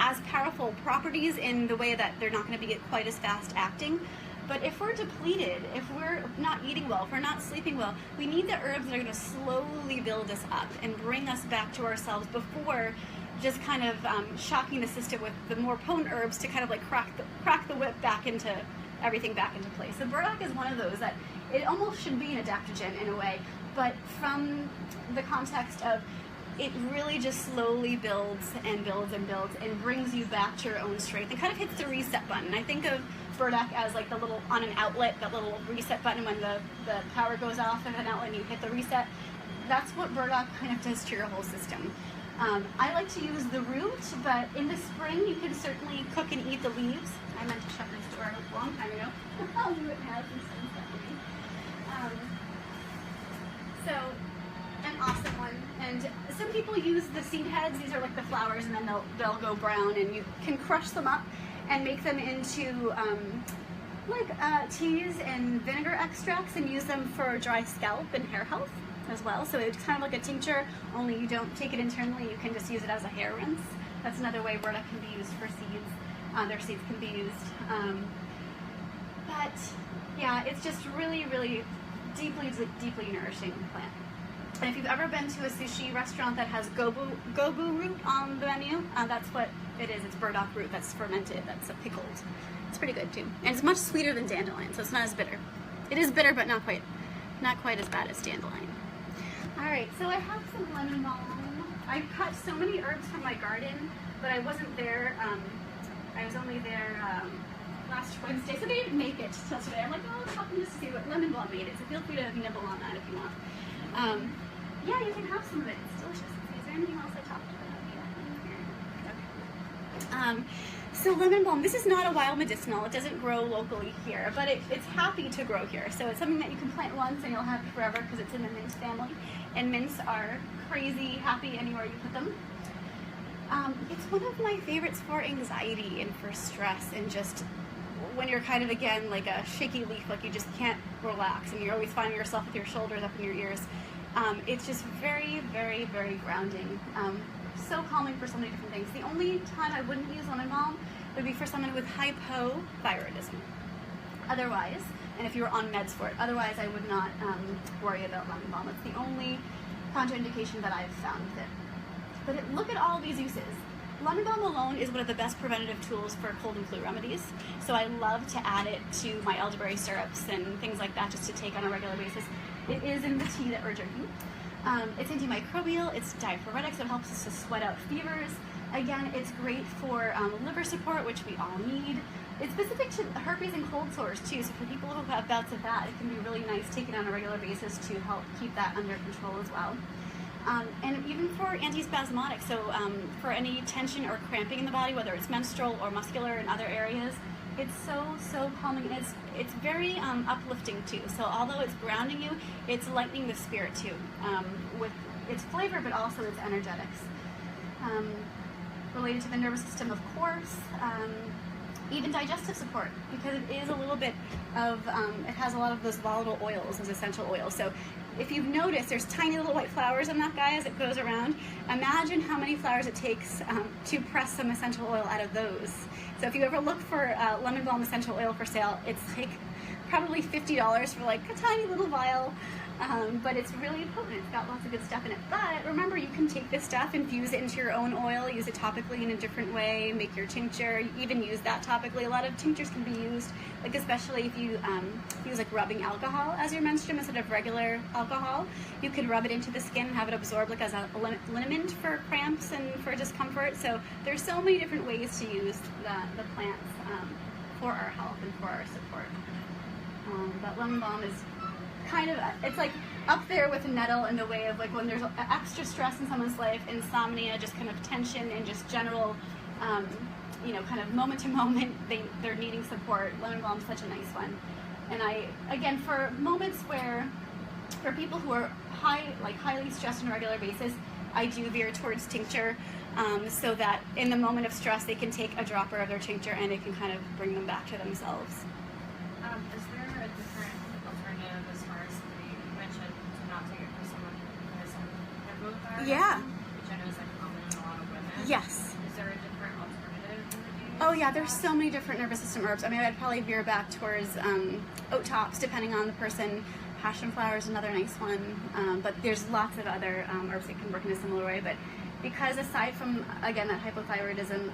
as powerful properties in the way that they're not going to be quite as fast acting. But if we're depleted, if we're not eating well, if we're not sleeping well, we need the herbs that are going to slowly build us up and bring us back to ourselves before just kind of shocking the system with the more potent herbs to kind of like crack the whip back into everything back into place. So burdock is one of those that it almost should be an adaptogen in a way, but from the context of it really just slowly builds and builds and builds and brings you back to your own strength and kind of hits the reset button. I think of burdock as like the little, on an outlet, that little reset button when the power goes off of an outlet and you hit the reset. That's what burdock kind of does to your whole system. I like to use the root, but in the spring you can certainly cook and eat the leaves. I meant to shut this door a long time ago. I'll do it now since I'm so, an awesome one. And some people use the seed heads. These are like the flowers, and then they'll go brown, and you can crush them up and make them into teas and vinegar extracts and use them for dry scalp and hair health as well. So it's kind of like a tincture, only you don't take it internally, you can just use it as a hair rinse. That's another way burdock can be used for seeds. Their seeds can be used. But yeah, it's just really, really deeply nourishing plant. And if you've ever been to a sushi restaurant that has gobu root on the menu, that's what it is. It's burdock root that's fermented, that's pickled. It's pretty good too. And it's much sweeter than dandelion, so it's not as bitter. It is bitter, but not quite as bad as dandelion. All right, so I have some lemon balm. I cut so many herbs from my garden, but I wasn't there. I was only there last Wednesday, so they didn't make it till today. I'm like, oh, let's help them just to see what lemon balm made it. So feel free to nibble on that if you want. Yeah, you can have some of it. It's delicious. Is there anything else I talked about? Okay. So lemon balm, this is not a wild medicinal. It doesn't grow locally here, but it's happy to grow here. So it's something that you can plant once and you'll have it forever because it's in the mint family. And mints are crazy happy anywhere you put them. It's one of my favorites for anxiety and for stress and just when you're kind of, again, like a shaky leaf, like you just can't relax and you're always finding yourself with your shoulders up in your ears. It's just very, very, very grounding. So calming for so many different things. The only time I wouldn't use lemon balm would be for someone with hypothyroidism. Otherwise, and if you were on meds for it, otherwise I would not worry about lemon balm. It's the only contraindication that I've found with it. But look at all these uses. Lemon balm alone is one of the best preventative tools for cold and flu remedies. So I love to add it to my elderberry syrups and things like that just to take on a regular basis. It is in the tea that we're drinking. It's antimicrobial, it's diaphoretic, so it helps us to sweat out fevers. Again, it's great for liver support, which we all need. It's specific to herpes and cold sores too, so for people who have bouts of that, it can be really nice taken on a regular basis to help keep that under control as well. And even for antispasmodic, so for any tension or cramping in the body, whether it's menstrual or muscular in other areas, it's so calming, and it's very uplifting too. So although it's grounding you, it's lightening the spirit too, with its flavor, but also its energetics. Related to the nervous system, of course, even digestive support, because it is a little bit of, it has a lot of those volatile oils, those essential oils. So if you've noticed, there's tiny little white flowers on that guy as it goes around. Imagine how many flowers it takes to press some essential oil out of those. So if you ever look for lemon balm essential oil for sale, it's like probably $50 for like a tiny little vial. But it's really potent. It's got lots of good stuff in it. But remember, you can take this stuff, infuse it into your own oil, use it topically in a different way, make your tincture, even use that topically. A lot of tinctures can be used, like especially if you use like rubbing alcohol as your menstruum instead of regular alcohol. You can rub it into the skin and have it absorb like as a liniment for cramps and for discomfort. So there's so many different ways to use the plants for our health and for our support. But lemon balm is kind of, it's like up there with nettle in the way of like when there's extra stress in someone's life, insomnia, just kind of tension and just general, you know, kind of moment to moment, they're needing support. Lemon balm is such a nice one. And again, for moments where, for people who are highly stressed on a regular basis, I do veer towards tincture, so that in the moment of stress, they can take a dropper of their tincture and it can kind of bring them back to themselves. Is there a different alternative as far as you mentioned to not take it for someone who has some hypothyroidism? Yeah. Which I know is like common in a lot of women. Yes. Is there a different alternative you would use? Oh yeah, there's so many different nervous system herbs. I mean, I'd probably veer back towards oat tops, depending on the person. Passion flower is another nice one, but there's lots of other herbs that can work in a similar way. But because aside from, again, that hypothyroidism,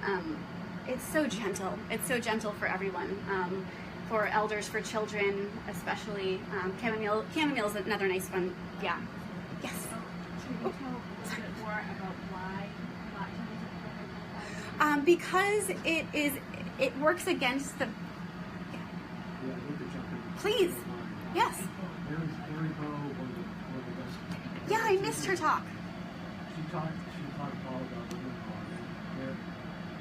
it's so gentle. It's so gentle for everyone. For elders, for children, especially. Chamomile is another nice one. Yeah. Yes. Can you tell a little bit more about why not to use it? Because it works against the. Yeah, I'd like to jump in. Please. Yes. Mary Bo, one of the best. Yeah, I missed her talk. She talked all about women on it.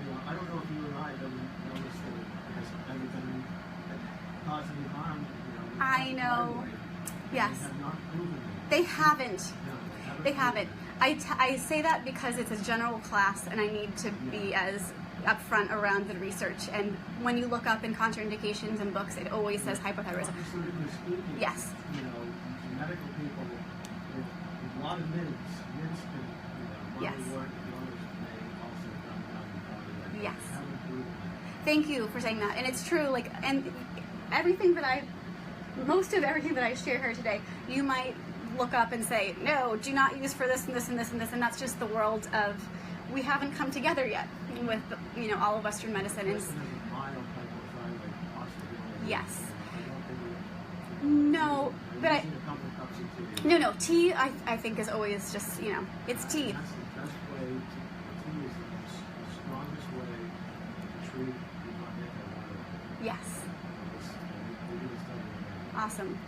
You know, I don't know if you and I have ever noticed that it has ever done positive harm. You know, I know. right away. Yes. They have not proven it. They haven't. No, They haven't. I say that because it's a general class and I need to be as upfront around the research. And when you look up in contraindications in books, it always says hypothyroidism. Scientifically speaking, Yes. You know, medical people, with a lot of myths can, you know, Yes. work, others may also come down. Yes. Haven't proven it. Thank you for saying that. And it's true, like, and everything that most of everything that I share here today, you might look up and say, no, do not use for this and this and this and this, and that's just the world of, we haven't come together yet with, you know, all of Western medicine. And Resin is a mild hypothyroid possibility. yes. I don't think No, but using a couple cups of tea. no, tea I think is always just, you know, it's tea. That's the best way tea is the strongest way to treat the Yes. study. Awesome.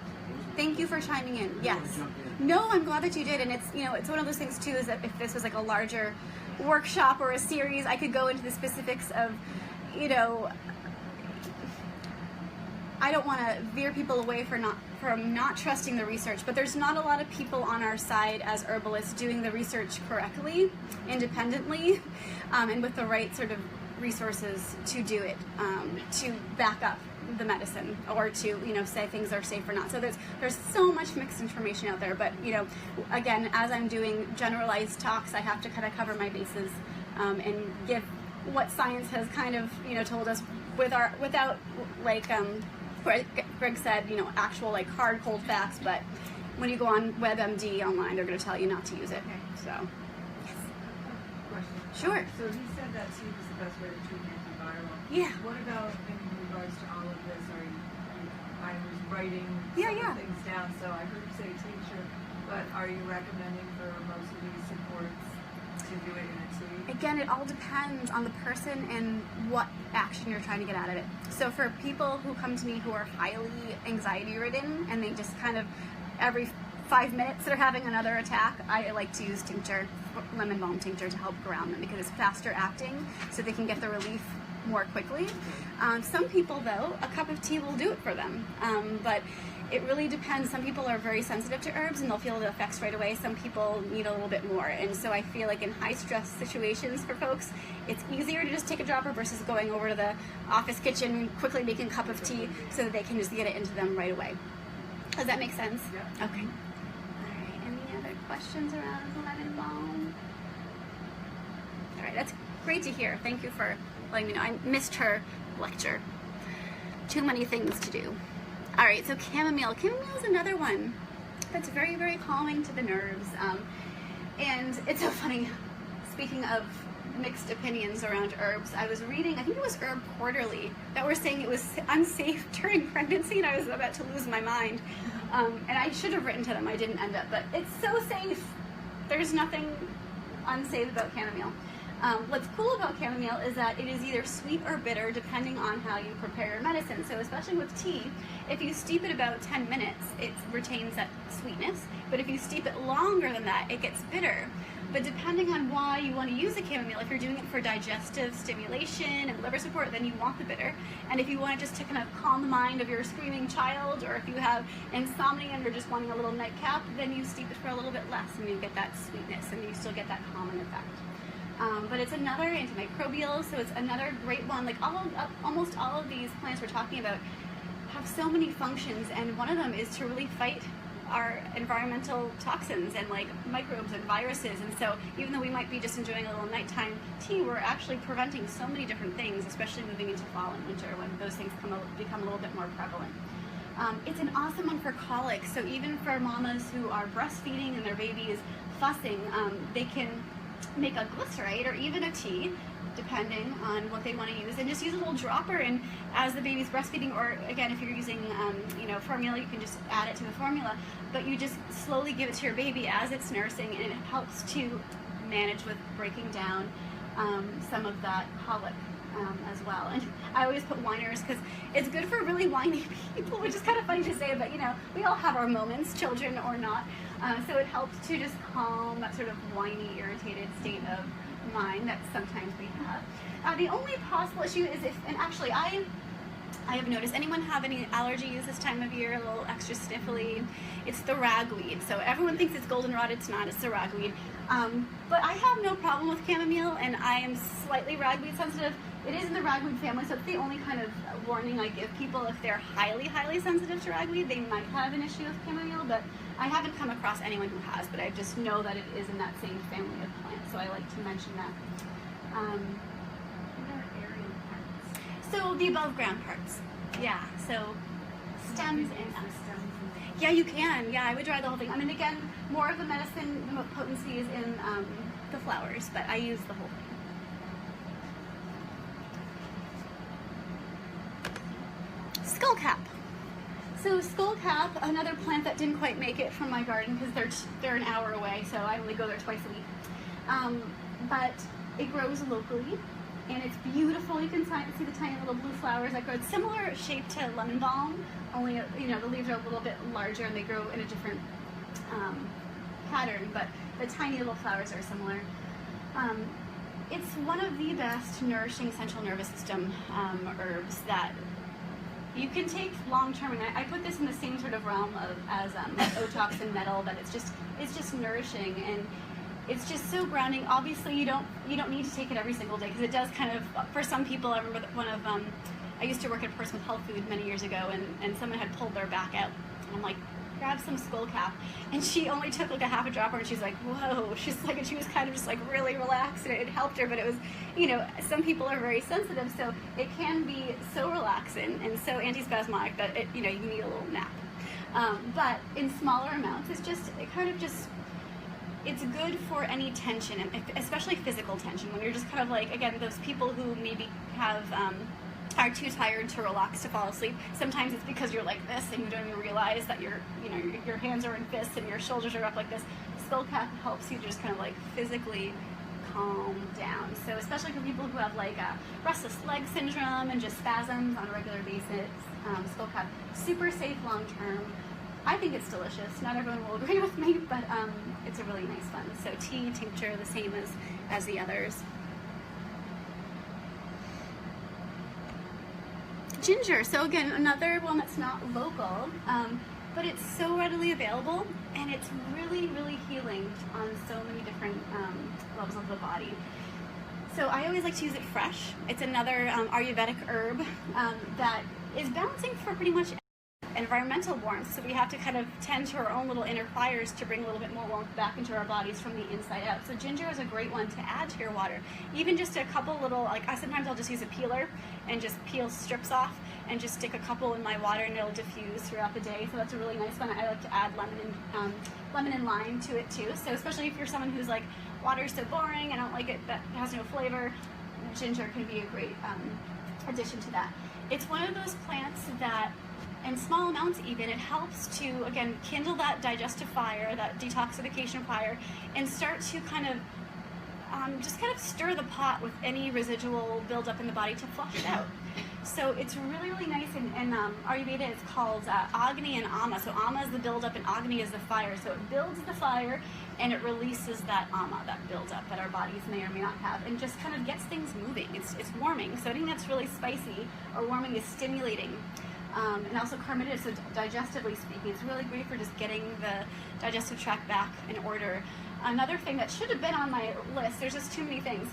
Thank you for chiming in. Yes. Jump in. No, I'm glad that you did. And it's, you know, it's one of those things too, is that if this was like a larger workshop or a series, I could go into the specifics of, you know, I don't want to veer people away from not trusting the research, but there's not a lot of people on our side as herbalists doing the research correctly, independently, and with the right sort of resources to do it, to back up the medicine or to, you know, say things are safe or not. So there's so much mixed information out there, but, you know, again, as I'm doing generalized talks, I have to kind of cover my bases and give what science has kind of, you know, told us without like Greg said, you know, actual like hard cold facts, but when you go on WebMD online, they're going to tell you not to use it. So Question. Sure. So he said that tea was the best way to treat antiviral. Yeah. What about in regards to all of this? I was writing Yeah, some yeah. things down, so I heard you say tincture, but are you recommending for most of these supports to do it in a tea? Again, it all depends on the person and what action you're trying to get out of it. So for people who come to me who are highly anxiety ridden and they just kind of every 5 minutes they're having another attack, I like to use tincture, lemon balm tincture, to help ground them because it's faster acting so they can get the relief more quickly. Some people though, a cup of tea will do it for them, but it really depends. Some people are very sensitive to herbs and they'll feel the effects right away. Some people need a little bit more. And so I feel like in high stress situations for folks, it's easier to just take a dropper versus going over to the office kitchen and quickly making a cup of tea so that they can just get it into them right away. Does that make sense? Yeah. Okay. All right, any other questions around lemon balm? All right, that's great to hear. Thank you for letting me know. I missed her lecture. Too many things to do. All right, so chamomile. Chamomile is another one that's very, very calming to the nerves. And it's so funny, speaking of mixed opinions around herbs, I was reading, I think it was Herb Quarterly, that were saying it was unsafe during pregnancy, and I was about to lose my mind. And I should have written to them, I didn't end up, but it's so safe. There's nothing unsafe about chamomile. What's cool about chamomile is that it is either sweet or bitter depending on how you prepare your medicine. So especially with tea, if you steep it about 10 minutes, it retains that sweetness. But if you steep it longer than that, it gets bitter. But depending on why you want to use the chamomile, if you're doing it for digestive stimulation and liver support, then you want the bitter. And if you want it just to kind of calm the mind of your screaming child, or if you have insomnia and you're just wanting a little nightcap, then you steep it for a little bit less and you get that sweetness and you still get that calming effect. But it's another antimicrobial, so it's another great one. Like almost all of these plants we're talking about have so many functions, and one of them is to really fight our environmental toxins and like microbes and viruses. And so even though we might be just enjoying a little nighttime tea, we're actually preventing so many different things, especially moving into fall and winter when those things become a little bit more prevalent. It's an awesome one for colic, so even for mamas who are breastfeeding and their baby is fussing, they can make a glycerate or even a tea, depending on what they want to use, and just use a little dropper. And as the baby's breastfeeding, or again, if you're using formula, you can just add it to the formula, but you just slowly give it to your baby as it's nursing, and it helps to manage with breaking down some of that colic as well. And I always put whiners because it's good for really whiny people, which is kind of funny to say, but we all have our moments, children or not. So it helps to just calm that sort of whiny, irritated state of mind that sometimes we have. The only possible issue is and actually I have noticed, anyone have any allergies this time of year, a little extra sniffly? It's the ragweed. So everyone thinks it's goldenrod, it's not, it's the ragweed. But I have no problem with chamomile, and I am slightly ragweed sensitive. It is in the ragweed family, so it's the only kind of warning I give people. If they're highly, highly sensitive to ragweed, they might have an issue with chamomile, but I haven't come across anyone who has, but I just know that it is in that same family of plants, so I like to mention that. What are aerial parts? So the above ground parts, yeah, so stems and The stems and yeah, you can. Yeah, I would dry the whole thing. I mean, again, more of the medicine, the potency is in the flowers, but I use the whole thing. Skullcap. So skullcap, another plant that didn't quite make it from my garden because they're an hour away, so I only go there twice a week. But it grows locally, and it's beautiful. You can see the tiny little blue flowers that grow. It's similar shape to lemon balm, only the leaves are a little bit larger and they grow in a different pattern, but the tiny little flowers are similar. It's one of the best nourishing central nervous system herbs that you can take long term, and I put this in the same sort of realm as Otox and nettle, that it's just nourishing, and it's just so grounding. Obviously, you don't need to take it every single day, because it does kind of, for some people, I remember that one of I used to work at Personal Health Food many years ago, and someone had pulled their back out, and I'm like, grab some skullcap, and she only took like a half a dropper, and she's like, whoa, she's like, and she was kind of just like really relaxed, and it helped her. But it was, some people are very sensitive, so it can be so relaxing and so antispasmodic that you need a little nap. But in smaller amounts, it's good for any tension, and especially physical tension, when you're just kind of like, again, those people who maybe are too tired to relax to fall asleep. Sometimes it's because you're like this and you don't even realize that your hands are in fists and your shoulders are up like this. Skullcap helps you just kind of like physically calm down. So especially for people who have like a restless leg syndrome and just spasms on a regular basis, skullcap, super safe long term. I think it's delicious. Not everyone will agree with me, but it's a really nice one. So tea, tincture, the same as the others. Ginger, so again, another one that's not local, but it's so readily available, and it's really, really healing on so many different levels of the body. So I always like to use it fresh. It's another Ayurvedic herb that is balancing for pretty much environmental warmth. So we have to kind of tend to our own little inner fires to bring a little bit more warmth back into our bodies from the inside out. So ginger is a great one to add to your water. Even just a couple little, like sometimes I'll just use a peeler and just peel strips off and just stick a couple in my water, and it'll diffuse throughout the day. So that's a really nice one. I like to add lemon and lime to it too. So especially if you're someone who's like, water's so boring, I don't like it, that has no flavor, ginger can be a great addition to that. It's one of those plants that, in small amounts even, it helps to, again, kindle that digestive fire, that detoxification fire, and start to kind of just kind of stir the pot with any residual buildup in the body to flush it out. So it's really, really nice. In Ayurveda, it's called Agni and Ama. So Ama is the buildup and Agni is the fire. So it builds the fire and it releases that Ama, that buildup that our bodies may or may not have, and just kind of gets things moving. It's warming. So anything that's really spicy or warming is stimulating. And also carminative, so digestively speaking, it's really great for just getting the digestive tract back in order. Another thing that should have been on my list, there's just too many things,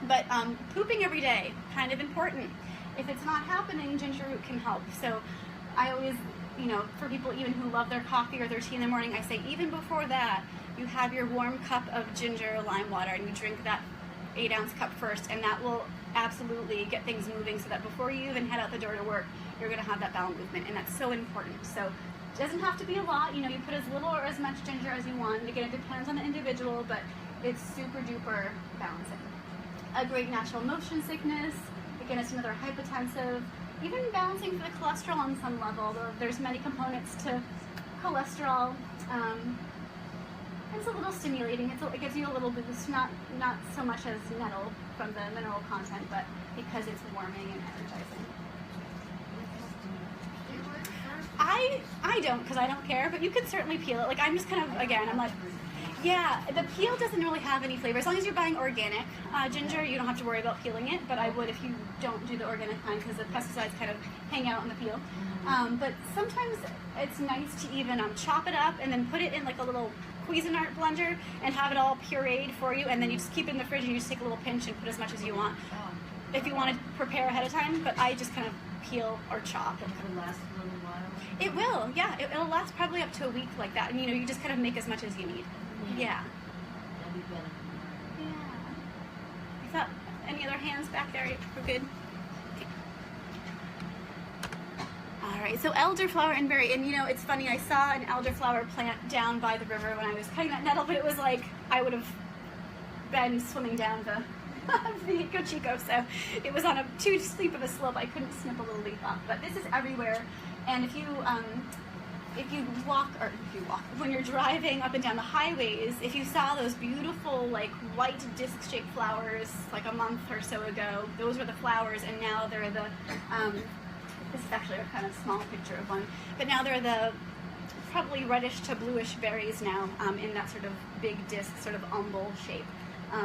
but pooping every day, kind of important. If it's not happening, ginger root can help. So I always, for people even who love their coffee or their tea in the morning, I say even before that, you have your warm cup of ginger lime water and you drink that 8-ounce cup first, and that will absolutely get things moving so that before you even head out the door to work, you're going to have that bowel movement, and that's so important. So it doesn't have to be a lot, you put as little or as much ginger as you want. Again, it depends on the individual, but it's super duper balancing. A great natural motion sickness, again, it's another hypotensive, even balancing for the cholesterol on some level. There's many components to cholesterol. It's a little stimulating. It gives you a little boost, not so much as nettle from the mineral content, but because it's warming and energizing. I don't, because I don't care, but you could certainly peel it. Like, I'm just kind of, again, I'm like, yeah, the peel doesn't really have any flavor. As long as you're buying organic ginger, you don't have to worry about peeling it, but I would if you don't do the organic kind, because the pesticides kind of hang out on the peel. But sometimes it's nice to even chop it up and then put it in like a little Cuisinart blender and have it all pureed for you, and then you just keep it in the fridge and you just take a little pinch and put as much as you want if you want to prepare ahead of time. But I just kind of peel or chop. It will last a little while. It will, yeah. It'll last probably up to a week like that, and you just kind of make as much as you need. Yeah. That'd be better. Yeah. Is that any other hands back there? We're good. Okay. All right. So elderflower and berry, and it's funny. I saw an elderflower plant down by the river when I was cutting that nettle, but it was like I would have been swimming down the Cochico, so it was on too steep of a slope. I couldn't snip a little leaf off. But this is everywhere, and if you walk, when you're driving up and down the highways, if you saw those beautiful like white disc-shaped flowers like a month or so ago, those were the flowers, and now they're the this is actually a kind of small picture of one, but now they're the probably reddish to bluish berries now, in that sort of big disc, sort of umbel shape.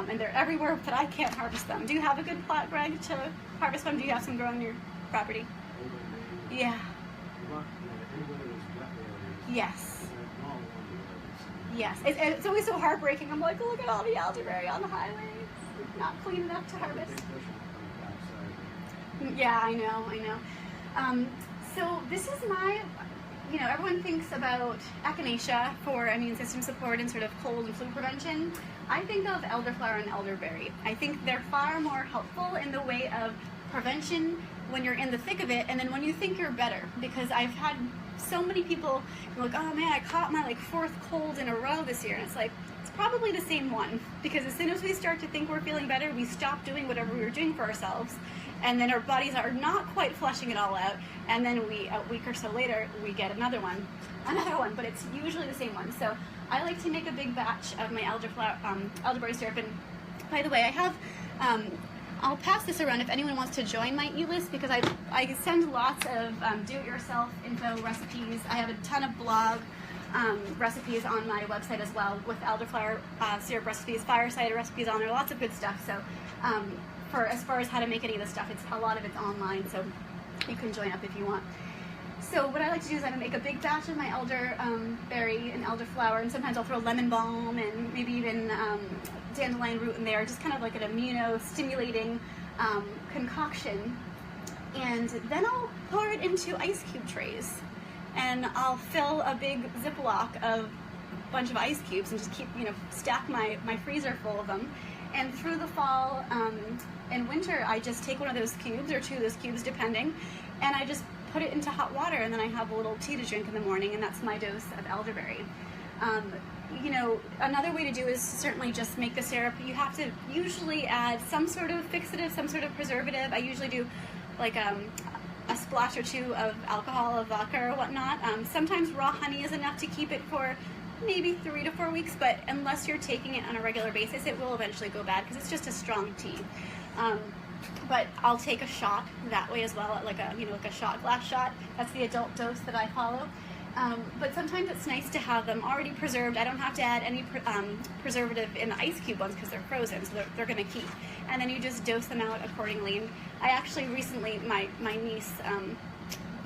And they're everywhere, but I can't harvest them. Do you have a good plot, Greg, to harvest them? Do you have some growing on your property? Yeah. Yes. Yes. It's always so heartbreaking. I'm like, look at all the elderberry on the highway. It's not clean enough to harvest. Yeah, I know. So this is my, everyone thinks about echinacea for immune system support and sort of cold and flu prevention. I think of elderflower and elderberry. I think they're far more helpful in the way of prevention when you're in the thick of it, and then when you think you're better. Because I've had so many people like, oh man, I caught my like 4th cold in a row this year, and it's like, it's probably the same one. Because as soon as we start to think we're feeling better, we stop doing whatever we were doing for ourselves, and then our bodies are not quite flushing it all out, and then a week or so later, we get another one, but it's usually the same one. So I like to make a big batch of my elderberry syrup, and by the way, I have, I'll pass this around if anyone wants to join my e-list, because I send lots of do-it-yourself info recipes. I have a ton of blog recipes on my website as well, with elderflower syrup recipes, fire cider recipes on there, lots of good stuff. So for as far as how to make any of this stuff, a lot of it's online, so you can join up if you want. So what I like to do is I make a big batch of my elderberry and elderflower, and sometimes I'll throw lemon balm and maybe even dandelion root in there, just kind of like an immuno-stimulating concoction. And then I'll pour it into ice cube trays. and I'll fill a big Ziploc of a bunch of ice cubes and just keep, stack my freezer full of them. And through the fall and winter, I just take one of those cubes or two of those cubes, depending, and I just put it into hot water, and then I have a little tea to drink in the morning, and that's my dose of elderberry. Another way to do is certainly just make the syrup. You have to usually add some sort of fixative, some sort of preservative. I usually do like a splash or two of alcohol, of vodka or whatnot. Sometimes raw honey is enough to keep it for maybe 3 to 4 weeks, but unless you're taking it on a regular basis, it will eventually go bad because it's just a strong tea. But I'll take a shot that way as well, like a shot glass shot. That's the adult dose that I follow. But sometimes it's nice to have them already preserved. I don't have to add any preservative in the ice cube ones because they're frozen, so they're going to keep. And then you just dose them out accordingly. And I actually recently, my niece,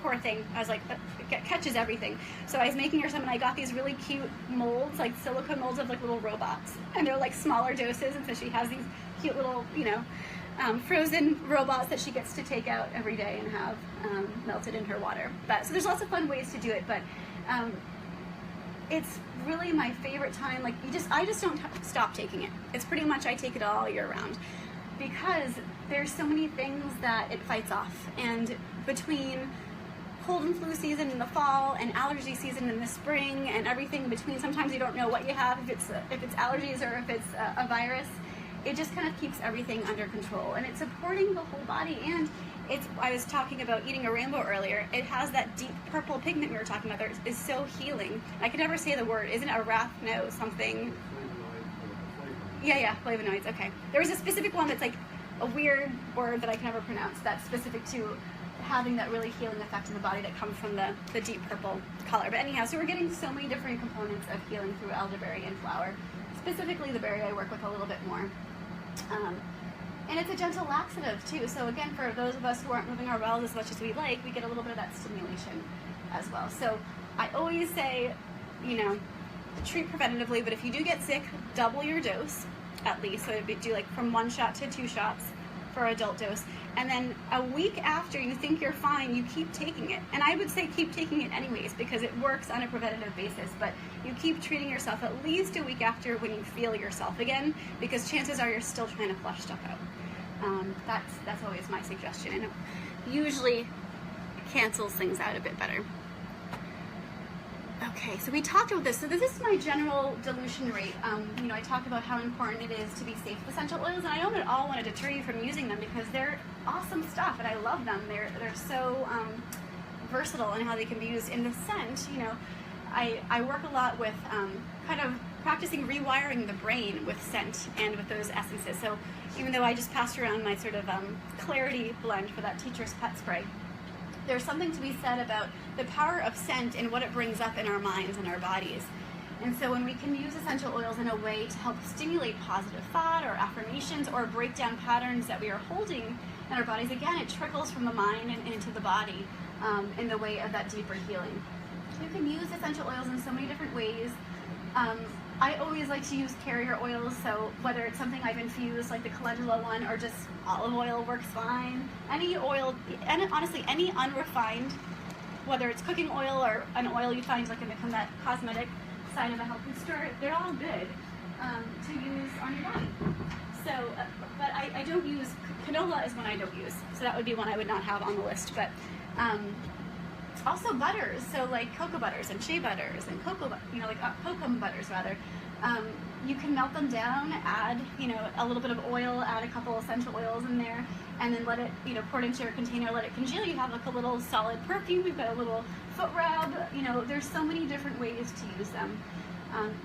poor thing, I was like, catches everything. So I was making her some, and I got these really cute molds, like silicone molds of like little robots. And they're like smaller doses, and so she has these cute little, frozen robots that she gets to take out every day and have melted in her water. So there's lots of fun ways to do it, but it's really my favorite time. Like I just don't stop taking it. It's pretty much I take it all year round because there's so many things that it fights off. And between cold and flu season in the fall and allergy season in the spring and everything in between, sometimes you don't know what you have, if it's allergies or if it's a virus. It just kind of keeps everything under control, and it's supporting the whole body. And I was talking about eating a rainbow earlier. It has that deep purple pigment we were talking about there. It's so healing. I can never say the word. Isn't it arachno something? Yeah, flavonoids. Okay. There was a specific one that's like a weird word that I can never pronounce that's specific to having that really healing effect in the body that comes from the deep purple color. But anyhow, so we're getting so many different components of healing through elderberry and flower. Specifically the berry I work with a little bit more. And it's a gentle laxative too. So again, for those of us who aren't moving our bowels as much as we like, we get a little bit of that stimulation as well. So I always say, treat preventatively, but if you do get sick, double your dose at least. So it'd do like from 1 shot to 2 shots for adult dose. And then a week after you think you're fine, you keep taking it. And I would say keep taking it anyways because it works on a preventative basis, but you keep treating yourself at least a week after when you feel yourself again, because chances are you're still trying to flush stuff out. That's always my suggestion, and it usually cancels things out a bit better. Okay, so we talked about this. So this is my general dilution rate. I talked about how important it is to be safe with essential oils, and I don't at all want to deter you from using them because they're awesome stuff, and I love them. They're so versatile in how they can be used. In the scent, I work a lot with kind of practicing rewiring the brain with scent and with those essences. So even though I just passed around my sort of clarity blend for that teacher's pet spray, there's something to be said about the power of scent and what it brings up in our minds and our bodies. And so when we can use essential oils in a way to help stimulate positive thought or affirmations or break down patterns that we are holding in our bodies, again, it trickles from the mind and into the body in the way of that deeper healing. You can use essential oils in so many different ways. I always like to use carrier oils, so whether it's something I've infused, like the calendula one, or just olive oil works fine. Any oil, and honestly, any unrefined, whether it's cooking oil or an oil you find like in the cosmetic side of a health food store, they're all good to use on your body. So, but I don't use, canola is one I don't use, so that would be one I would not have on the list. But also butters, so like cocoa butters and shea butters and cocoa butters rather. You can melt them down, add a little bit of oil, add a couple essential oils in there, and then let it pour it into your container, let it congeal. You have like a little solid perfume. We've got a little foot rub. There's so many different ways to use them.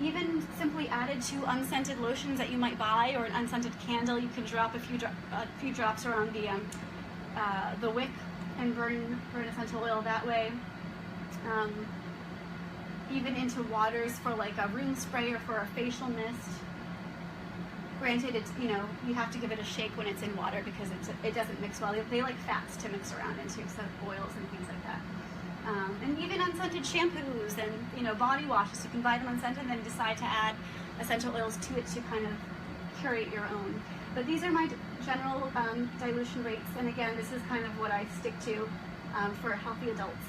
Even simply added to unscented lotions that you might buy, or an unscented candle, you can drop a few drops around the wick and burn essential oil that way. Even into waters for like a room spray or for a facial mist. Granted, it's you have to give it a shake when it's in water because it doesn't mix well. They like fats to mix around into, so oils and things like that. And even unscented shampoos and body washes, you can buy them unscented and then decide to add essential oils to it to kind of curate your own. But these are my general dilution rates, and again, this is kind of what I stick to for healthy adults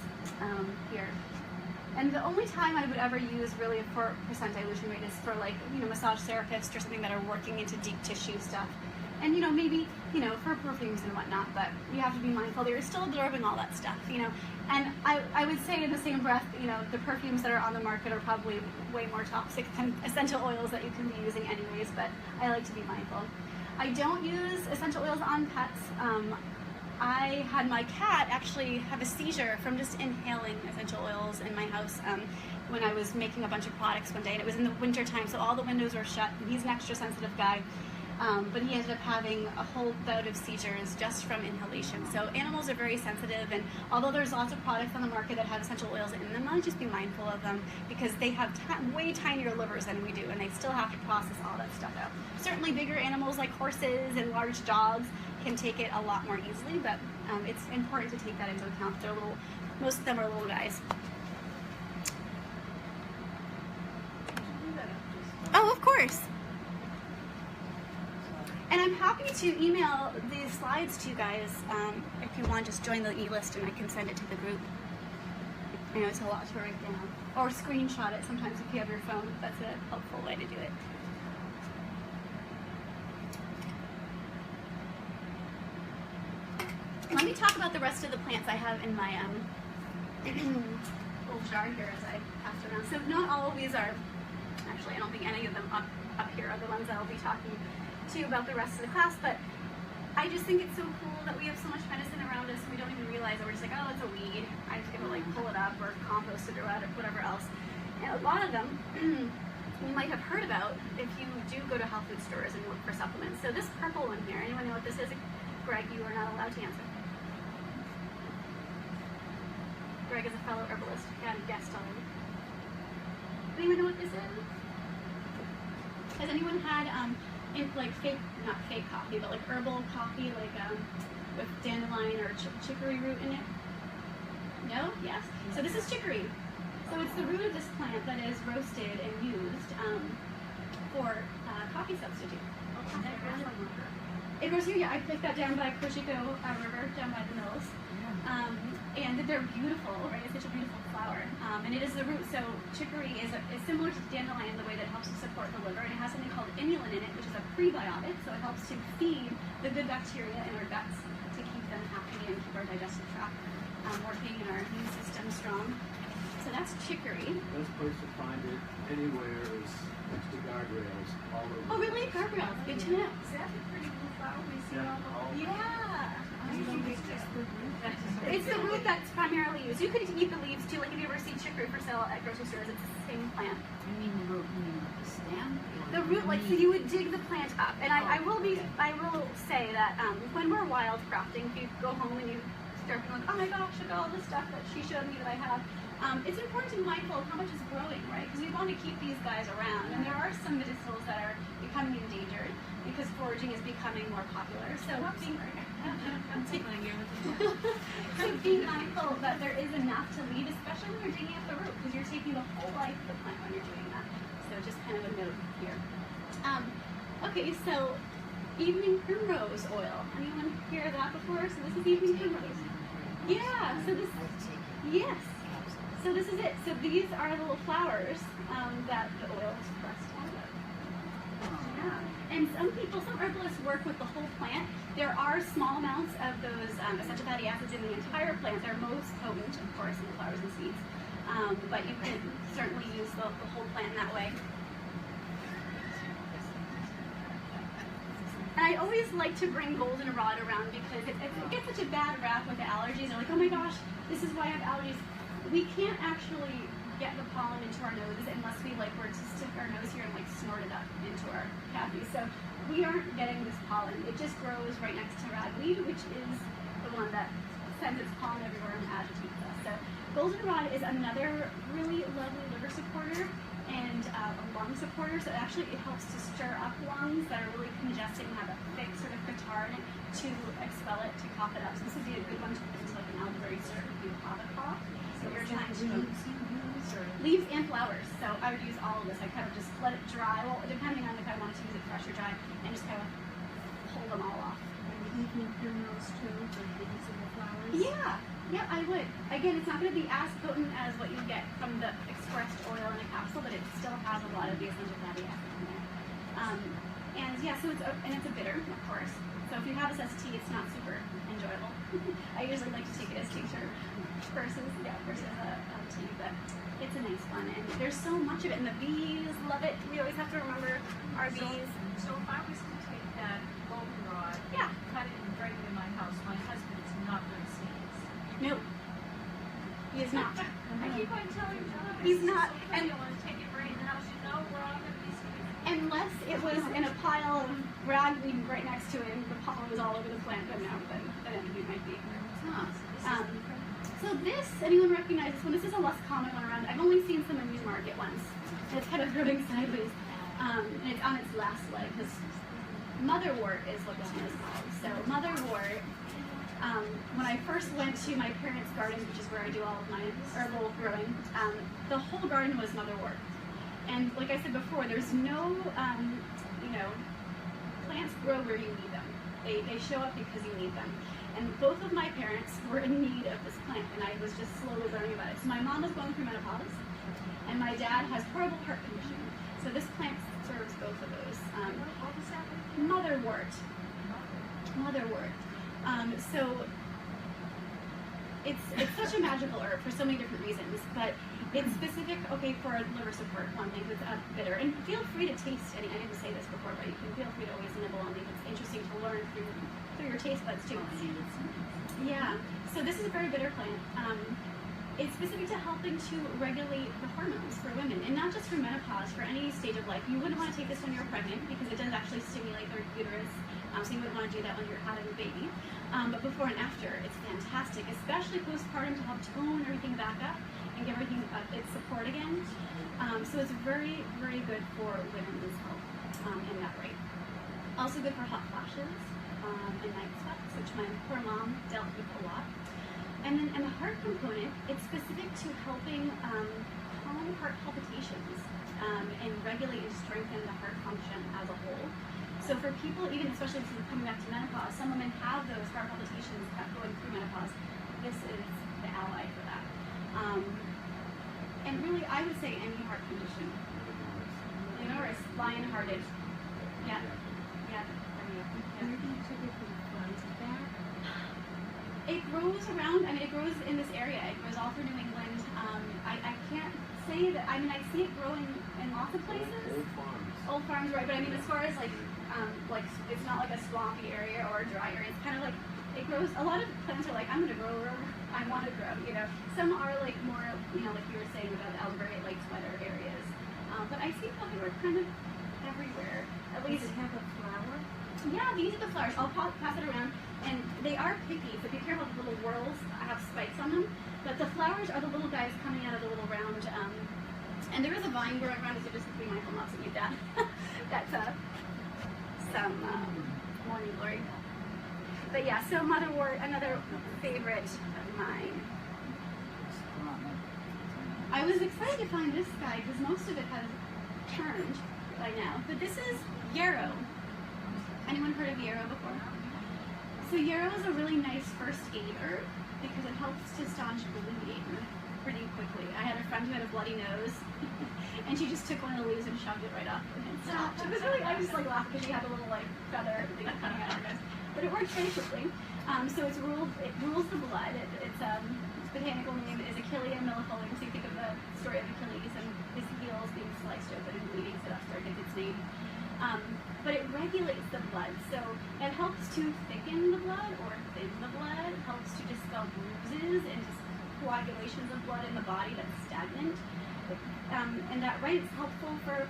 here. And the only time I would ever use really a 4% dilution rate is for like, massage therapists or something that are working into deep tissue stuff. And, maybe, for perfumes and whatnot, but you have to be mindful that you're still absorbing all that stuff, And I would say in the same breath, the perfumes that are on the market are probably way more toxic than essential oils that you can be using anyways, but I like to be mindful. I don't use essential oils on pets. I had my cat actually have a seizure from just inhaling essential oils in my house when I was making a bunch of products one day, and it was in the winter time, so all the windows were shut, and he's an extra sensitive guy. But he ended up having a whole bout of seizures just from inhalation. So animals are very sensitive, and although there's lots of products on the market that have essential oils in them, I'd just be mindful of them because they have way tinier livers than we do, and they still have to process all that stuff out. Certainly bigger animals like horses and large dogs can take it a lot more easily, but it's important to take that into account. They're most of them are little guys. Oh, of course. And I'm happy to email these slides to you guys if you want. Just join the e-list and I can send it to the group. I know it's a lot to write down. Or screenshot it sometimes if you have your phone. That's a helpful way to do it. Let me talk about the rest of the plants I have in my little jar here as I pass it around. So not all of these are, actually I don't think any of them up here are the ones I'll be talking to you about the rest of the class, but I just think it's so cool that we have so much medicine around us and we don't even realize that we're just like, oh, it's a weed. I'm just gonna like pull it up or compost it or whatever else. And a lot of them you might have heard about if you do go to health food stores and look for supplements. So this purple one here, anyone know what this is? Greg, you are not allowed to answer. Greg is a fellow herbalist and guest already. Anyone know what this is? Has anyone had like not fake coffee, but like herbal coffee, like with dandelion or chicory root in it? No? Yes. So this is chicory. So it's the root of this plant that is roasted and used for coffee substitute. It grows here, yeah. I picked that down by Cochico River, down by the mills. And they're beautiful, right? It's such a beautiful flower. And it is the root, so chicory is similar to dandelion in the way that it helps to support the liver. And it has something called inulin in it, which is a prebiotic, so it helps to feed the good bacteria in our guts to keep them happy and keep our digestive tract working and our immune system strong. So that's chicory. Best place to find it anywhere is next to guardrails all over. Oh, really? Guardrails. Good to know. Is that the pretty blue flower we see all the Yeah. It's just the root. It's the root that's primarily used. You could eat the leaves too. Like if you ever see chicory for sale at grocery stores, it's the same plant. You mean the root? You mean the stem? The root, like so, you would dig the plant up. And I will say that when we're wild crafting, if you go home and you start being like, oh my gosh, look at all this stuff that she showed me that I have. It's important to be mindful of how much is growing, right? Because we want to keep these guys around. And there are some medicinals that are becoming endangered because foraging is becoming more popular. So being mindful that there is enough to leave, especially when you're digging up the root, because you're taking the whole life of the plant when you're doing that. So just kind of a note here. Okay, so evening primrose oil. Anyone hear that before? So this is evening primrose. Yeah, so this, yes. So this is it. So these are the little flowers that the oil is pressed out of. Yeah. And some herbalists work with the whole plant. There are small amounts of those essential fatty acids in the entire plant. They're most potent, of course, in the flowers and seeds. But you can certainly use the whole plant in that way. And I always like to bring goldenrod around because it gets such a bad rap with the allergies. They're like, oh my gosh, this is why I have allergies. We can't actually get the pollen into our noses unless we were to stick our nose here and snort it up into our cavities. So we aren't getting this pollen. It just grows right next to ragweed, which is the one that sends its pollen everywhere and agitates us. So goldenrod is another really lovely liver supporter and a lung supporter. So actually it helps to stir up lungs that are really congested and have a thick sort of catarrh in it to expel it, to cough it up. So this would be a good one to put into an elderberry syrup if you have a cough. So you're trying to leaves and flowers. So I would use all of this. I kind of just let it dry. Well, depending on if I want to use it fresh or dry, and just kind of pull them all off. And the evening primrose too, the leaves and the flowers. Yeah, Yeah, I would. Again, it's not going to be as potent as what you get from the expressed oil in a capsule, but it still has a lot of the essential fatty acids in there. And yeah, so it's a bitter, of course. So if you have this as tea, it's not super enjoyable. I usually like to take it as tincture versus tea, but it's a nice one. And there's so much of it, and the bees love it. We always have to remember our bees. So if I was to take that goldenrod, Yeah. cut it and bring it in my house, my husband's not going to see this. No, he is not. I keep on telling John, He's not, and and you want to take it right in the house, you know, we're all going to be seeing. unless it was in a pile of ragweed right next to it and the pollen was all over the plant, then no, then it might be. So this, anyone recognize this one? This is a less common one around. I've only seen some in New Market ones. And it's kind of growing sideways. And it's on its last leg because motherwort is what this one is called. So motherwort, when I first went to my parents' garden, which is where I do all of my herbal growing, the whole garden was motherwort. And like I said before, there's no, plants grow where you need them. They show up because you need them. And both of my parents were in need of this plant, and I was just slowly learning about it. So my mom was going through menopause, and my dad has horrible heart condition. So this plant serves both of those. What was that? Motherwort. Motherwort. So it's such a magical herb for so many different reasons, but it's specific, for liver support, one thing, it's bitter. And feel free to taste any, I didn't say this before, but you can feel free to always nibble on these. It's interesting to learn through your taste buds too. Yeah, so this is a very bitter plant. It's specific to helping to regulate the hormones for women, and not just for menopause, for any stage of life. You wouldn't want to take this when you're pregnant because it does actually stimulate the uterus, so you wouldn't want to do that when you're having a baby. But before and after, it's fantastic, especially postpartum, to help tone everything back up and give everything its support again. So it's very, very good for women's health in that way. Also good for hot flashes and night sweats, which my poor mom dealt with a lot. And the heart component, it's specific to helping calm heart palpitations and regulate and strengthen the heart function as a whole. So for people, even especially since we're coming back to menopause, some women have those heart palpitations going through menopause. This is the ally for that. And really, I would say any heart condition. Leonoris, lion-hearted. Yeah. Yeah. And you're going to take it from the front to back? It grows around, it grows in this area. It grows all through New England. I can't say that, I see it growing in lots of places. Old farms, right, but as far as it's not like a swampy area or a dry area. It's kind of like, it grows, a lot of plants are like, I'm going to grow wherever I want to grow, Some are like more, like you were saying about the elderberry, like wetter areas. But I see motherwort kind of everywhere. At least. Does it have a flower? Yeah, these are the flowers. I'll pass it around. And they are picky, so be careful of the little whorls. I have spikes on them. But the flowers are the little guys coming out of the little round. And there is a vine growing around it, so just be mindful not to eat that. That's some morning glory. But yeah, so motherwort, another favorite of mine. I was excited to find this guy because most of it has turned by now. But this is yarrow. Anyone heard of yarrow before? So yarrow is a really nice first aid herb because it helps to staunch bleeding pretty quickly. I had a friend who had a bloody nose, and she just took one of the leaves and shoved it right up and it stopped. It was really, I was just laughed because she had a little feather thing coming out of her nose. But it works very quickly. So it rules the blood. Its botanical name is Achillea millefolium. So you think of the story of Achilles and his heels being sliced open and bleeding, so that's where it gets its name. But it regulates the blood, so it helps to thicken the blood or thin the blood. It helps to dispel bruises and just coagulations of blood in the body that's stagnant. And that it's helpful for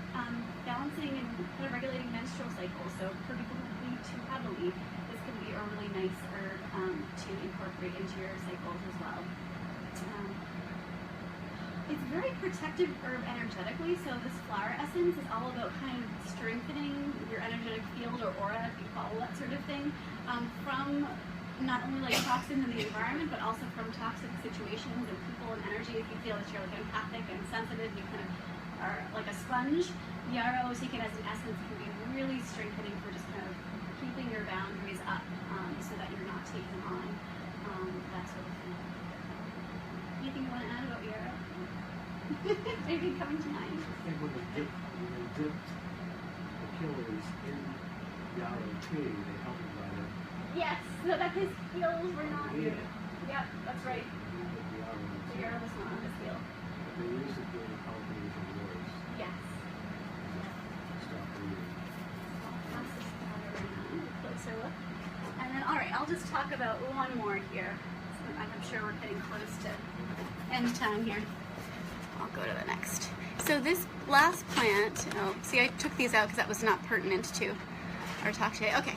balancing and kind of regulating menstrual cycles. So for people who bleed too heavily, this can be a really nice herb to incorporate into your cycles as well. It's very protective herb energetically, so this flower essence is all about kind of strengthening your energetic field or aura, if you follow that sort of thing, from not only toxins in the environment, but also from toxic situations and people and energy. If you feel that you're empathic and sensitive, you kind of are like a sponge. Yarrow, taken as an essence, can be really strengthening for just kind of keeping your boundaries up so that you're not taking on that sort of thing. anything you want to add about yarrow? Anything coming to mind? I think when they dipped the killers in yarrow tea, they helped him by that. Yes, so that his heels were not. Yeah. Yep, that's right. The yarrow was- The yarrow was not on his heel. But they used it during the Polynesian Wars. Yes. Stop bleeding. Pass this powder around, a closer look. And then, all right, I'll just talk about one more here. So I'm sure we're getting close to end time here. I'll go to the next. So this last plant, oh, see, I took these out because that was not pertinent to our talk today. Okay.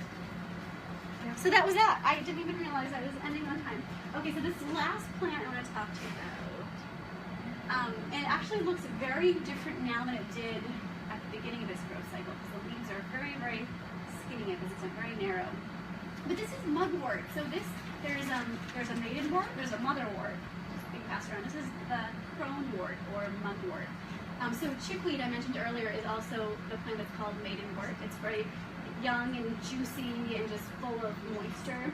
So that was that. I didn't even realize I was ending on time. Okay, so this last plant I want to talk to you about. And it actually looks very different now than it did at the beginning of its growth cycle because the leaves are very, very skinny at this point, very narrow. But this is mugwort. So there's a maidenwort, there's a motherwort being passed around. This is the cronewort or mugwort. So chickweed I mentioned earlier is also the plant that's called maidenwort. It's very young and juicy and just full of moisture.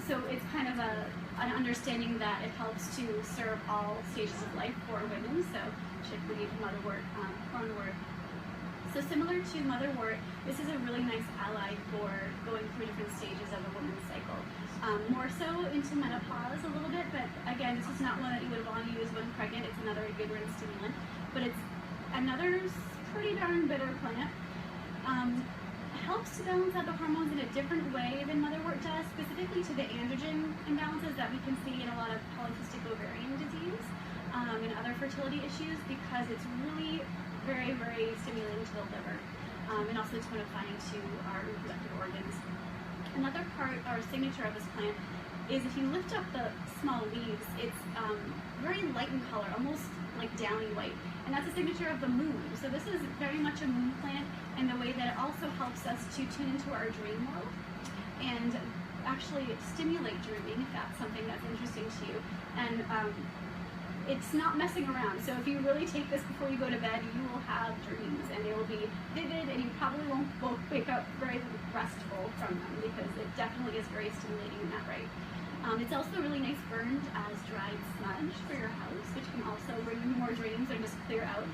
So it's kind of an understanding that it helps to serve all stages of life for women. So chickweed, motherwort, cronewort. So similar to motherwort, this is a really nice ally for going through different stages of a woman's cycle. More so into menopause a little bit, but again, this is not one that you would want to use when pregnant. It's another uterine stimulant, but it's another pretty darn bitter plant. Helps to balance out the hormones in a different way than motherwort does, specifically to the androgen imbalances that we can see in a lot of polycystic ovarian disease and other fertility issues, because it's really very, very stimulating to the liver and also tonifying to our reproductive organs. Another part or signature of this plant is if you lift up the small leaves, it's very light in color, almost like downy white. And that's a signature of the moon. So this is very much a moon plant in the way that it also helps us to tune into our dream world and actually stimulate dreaming if that's something that's interesting to you. And it's not messing around. So if you really take this before you go to bed, you will have dreams and they will be vivid and you probably won't wake up very restful from them because it definitely is very stimulating in that way. It's also really nice burned as dried smudge for your house, which can also bring you more dreams or just clear out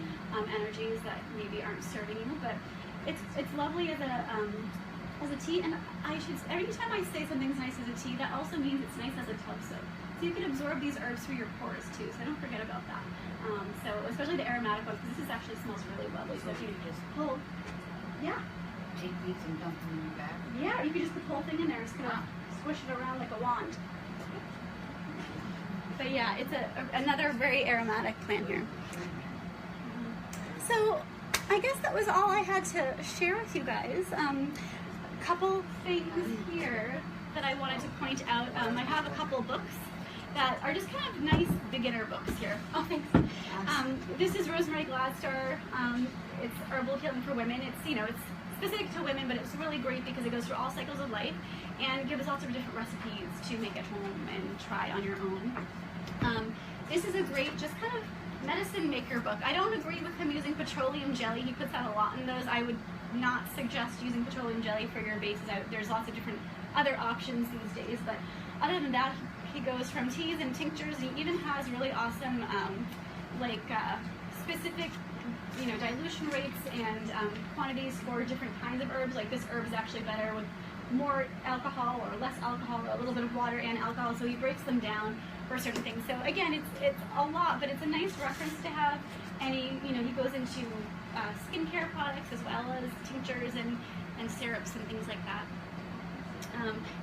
energies that maybe aren't serving you. But it's lovely as a tea, and every time I say something's nice as a tea, that also means it's nice as a tub soap. So you can absorb these herbs through your pores too, so don't forget about that. So especially the aromatic ones, because this actually smells really lovely. So if you just pull, yeah. Take these and dump them in your bag. Yeah, you can just put the whole thing in there, just kind of squish it around like a wand. But yeah, it's another very aromatic plant here. So I guess that was all I had to share with you guys. Couple things here that I wanted to point out. I have a couple books that are just kind of nice beginner books here. Oh, thanks. This is Rosemary Gladstar. It's Herbal Healing for Women. It's specific to women, but it's really great because it goes through all cycles of life and gives lots of different recipes to make at home and try on your own. This is a great, just kind of medicine maker book. I don't agree with him using petroleum jelly. He puts out a lot in those. I would not suggest using petroleum jelly for your bases. There's lots of different other options these days, but other than that, he goes from teas and tinctures. He even has really awesome, specific, dilution rates and quantities for different kinds of herbs. Like this herb is actually better with more alcohol or less alcohol or a little bit of water and alcohol, so he breaks them down for certain things. So again, it's a lot, but it's a nice reference to have. And he goes into skincare products as well as tinctures and syrups and things like that.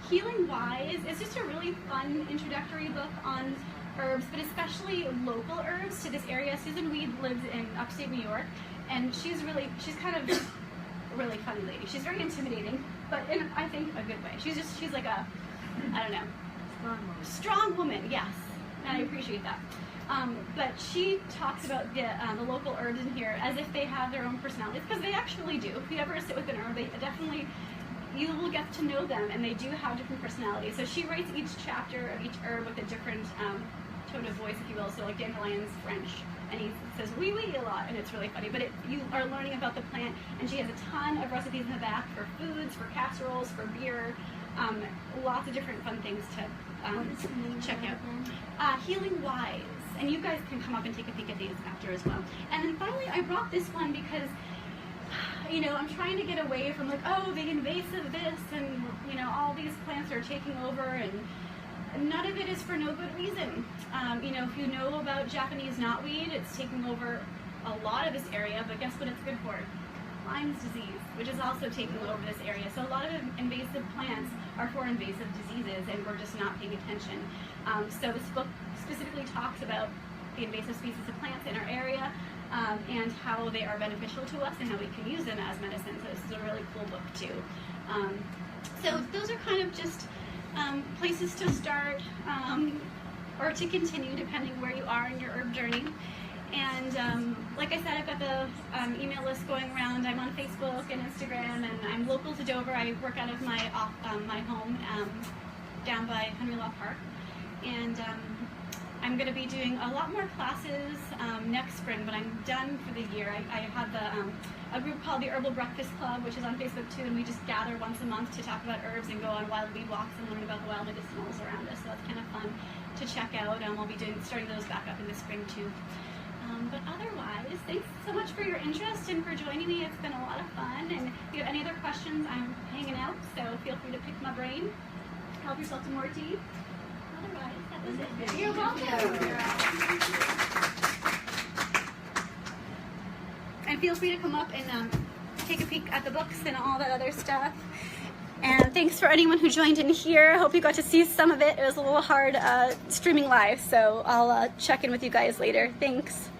Healing Wise is just a really fun introductory book on herbs, but especially local herbs to this area. Susan Weed lives in upstate New York, and she's kind of a really funny lady. She's very intimidating, but in, I think, a good way. She's like a, I don't know, strong woman, yes, and I appreciate that. But she talks about the local herbs in here as if they have their own personalities, because they actually do. If you ever sit with an herb, they definitely, you will get to know them, and they do have different personalities. So she writes each chapter of each herb with a different tone of voice, if you will. So like Dandelion's French, and he says wee wee a lot, and it's really funny. But you are learning about the plant, and she has a ton of recipes in the back for foods, for casseroles, for beer, lots of different fun things to check out. Healing Wise. And you guys can come up and take a peek at these after as well. And then finally, I brought this one because, you know, I'm trying to get away from like, oh, the invasive this and, you know, all these plants are taking over, and none of it is for no good reason. You know, if you know about Japanese knotweed, it's taking over a lot of this area, but guess what it's good for? Lyme's disease, which is also taking over this area. So a lot of invasive plants are for invasive diseases, and we're just not paying attention. So this book specifically talks about the invasive species of plants in our area, and how they are beneficial to us and how we can use them as medicine. So this is a really cool book too. So those are kind of just places to start, or to continue depending where you are in your herb journey. And like I said, I've got the email list going around. I'm on Facebook and Instagram, and I'm local to Dover. I work out of my home down by Henry Law Park. And I'm going to be doing a lot more classes next spring, but I'm done for the year. I have a group called the Herbal Breakfast Club, which is on Facebook too, and we just gather once a month to talk about herbs and go on wild weed walks and learn about the wild medicinals around us. So that's kind of fun to check out. I'll be starting those back up in the spring too. But otherwise, thanks so much for your interest and for joining me. It's been a lot of fun. And if you have any other questions, I'm hanging out, so feel free to pick my brain. Help yourself to more tea. Otherwise, that was it. You're welcome. And feel free to come up and take a peek at the books and all that other stuff. And thanks for anyone who joined in here. I hope you got to see some of it. It was a little hard streaming live, so I'll check in with you guys later. Thanks.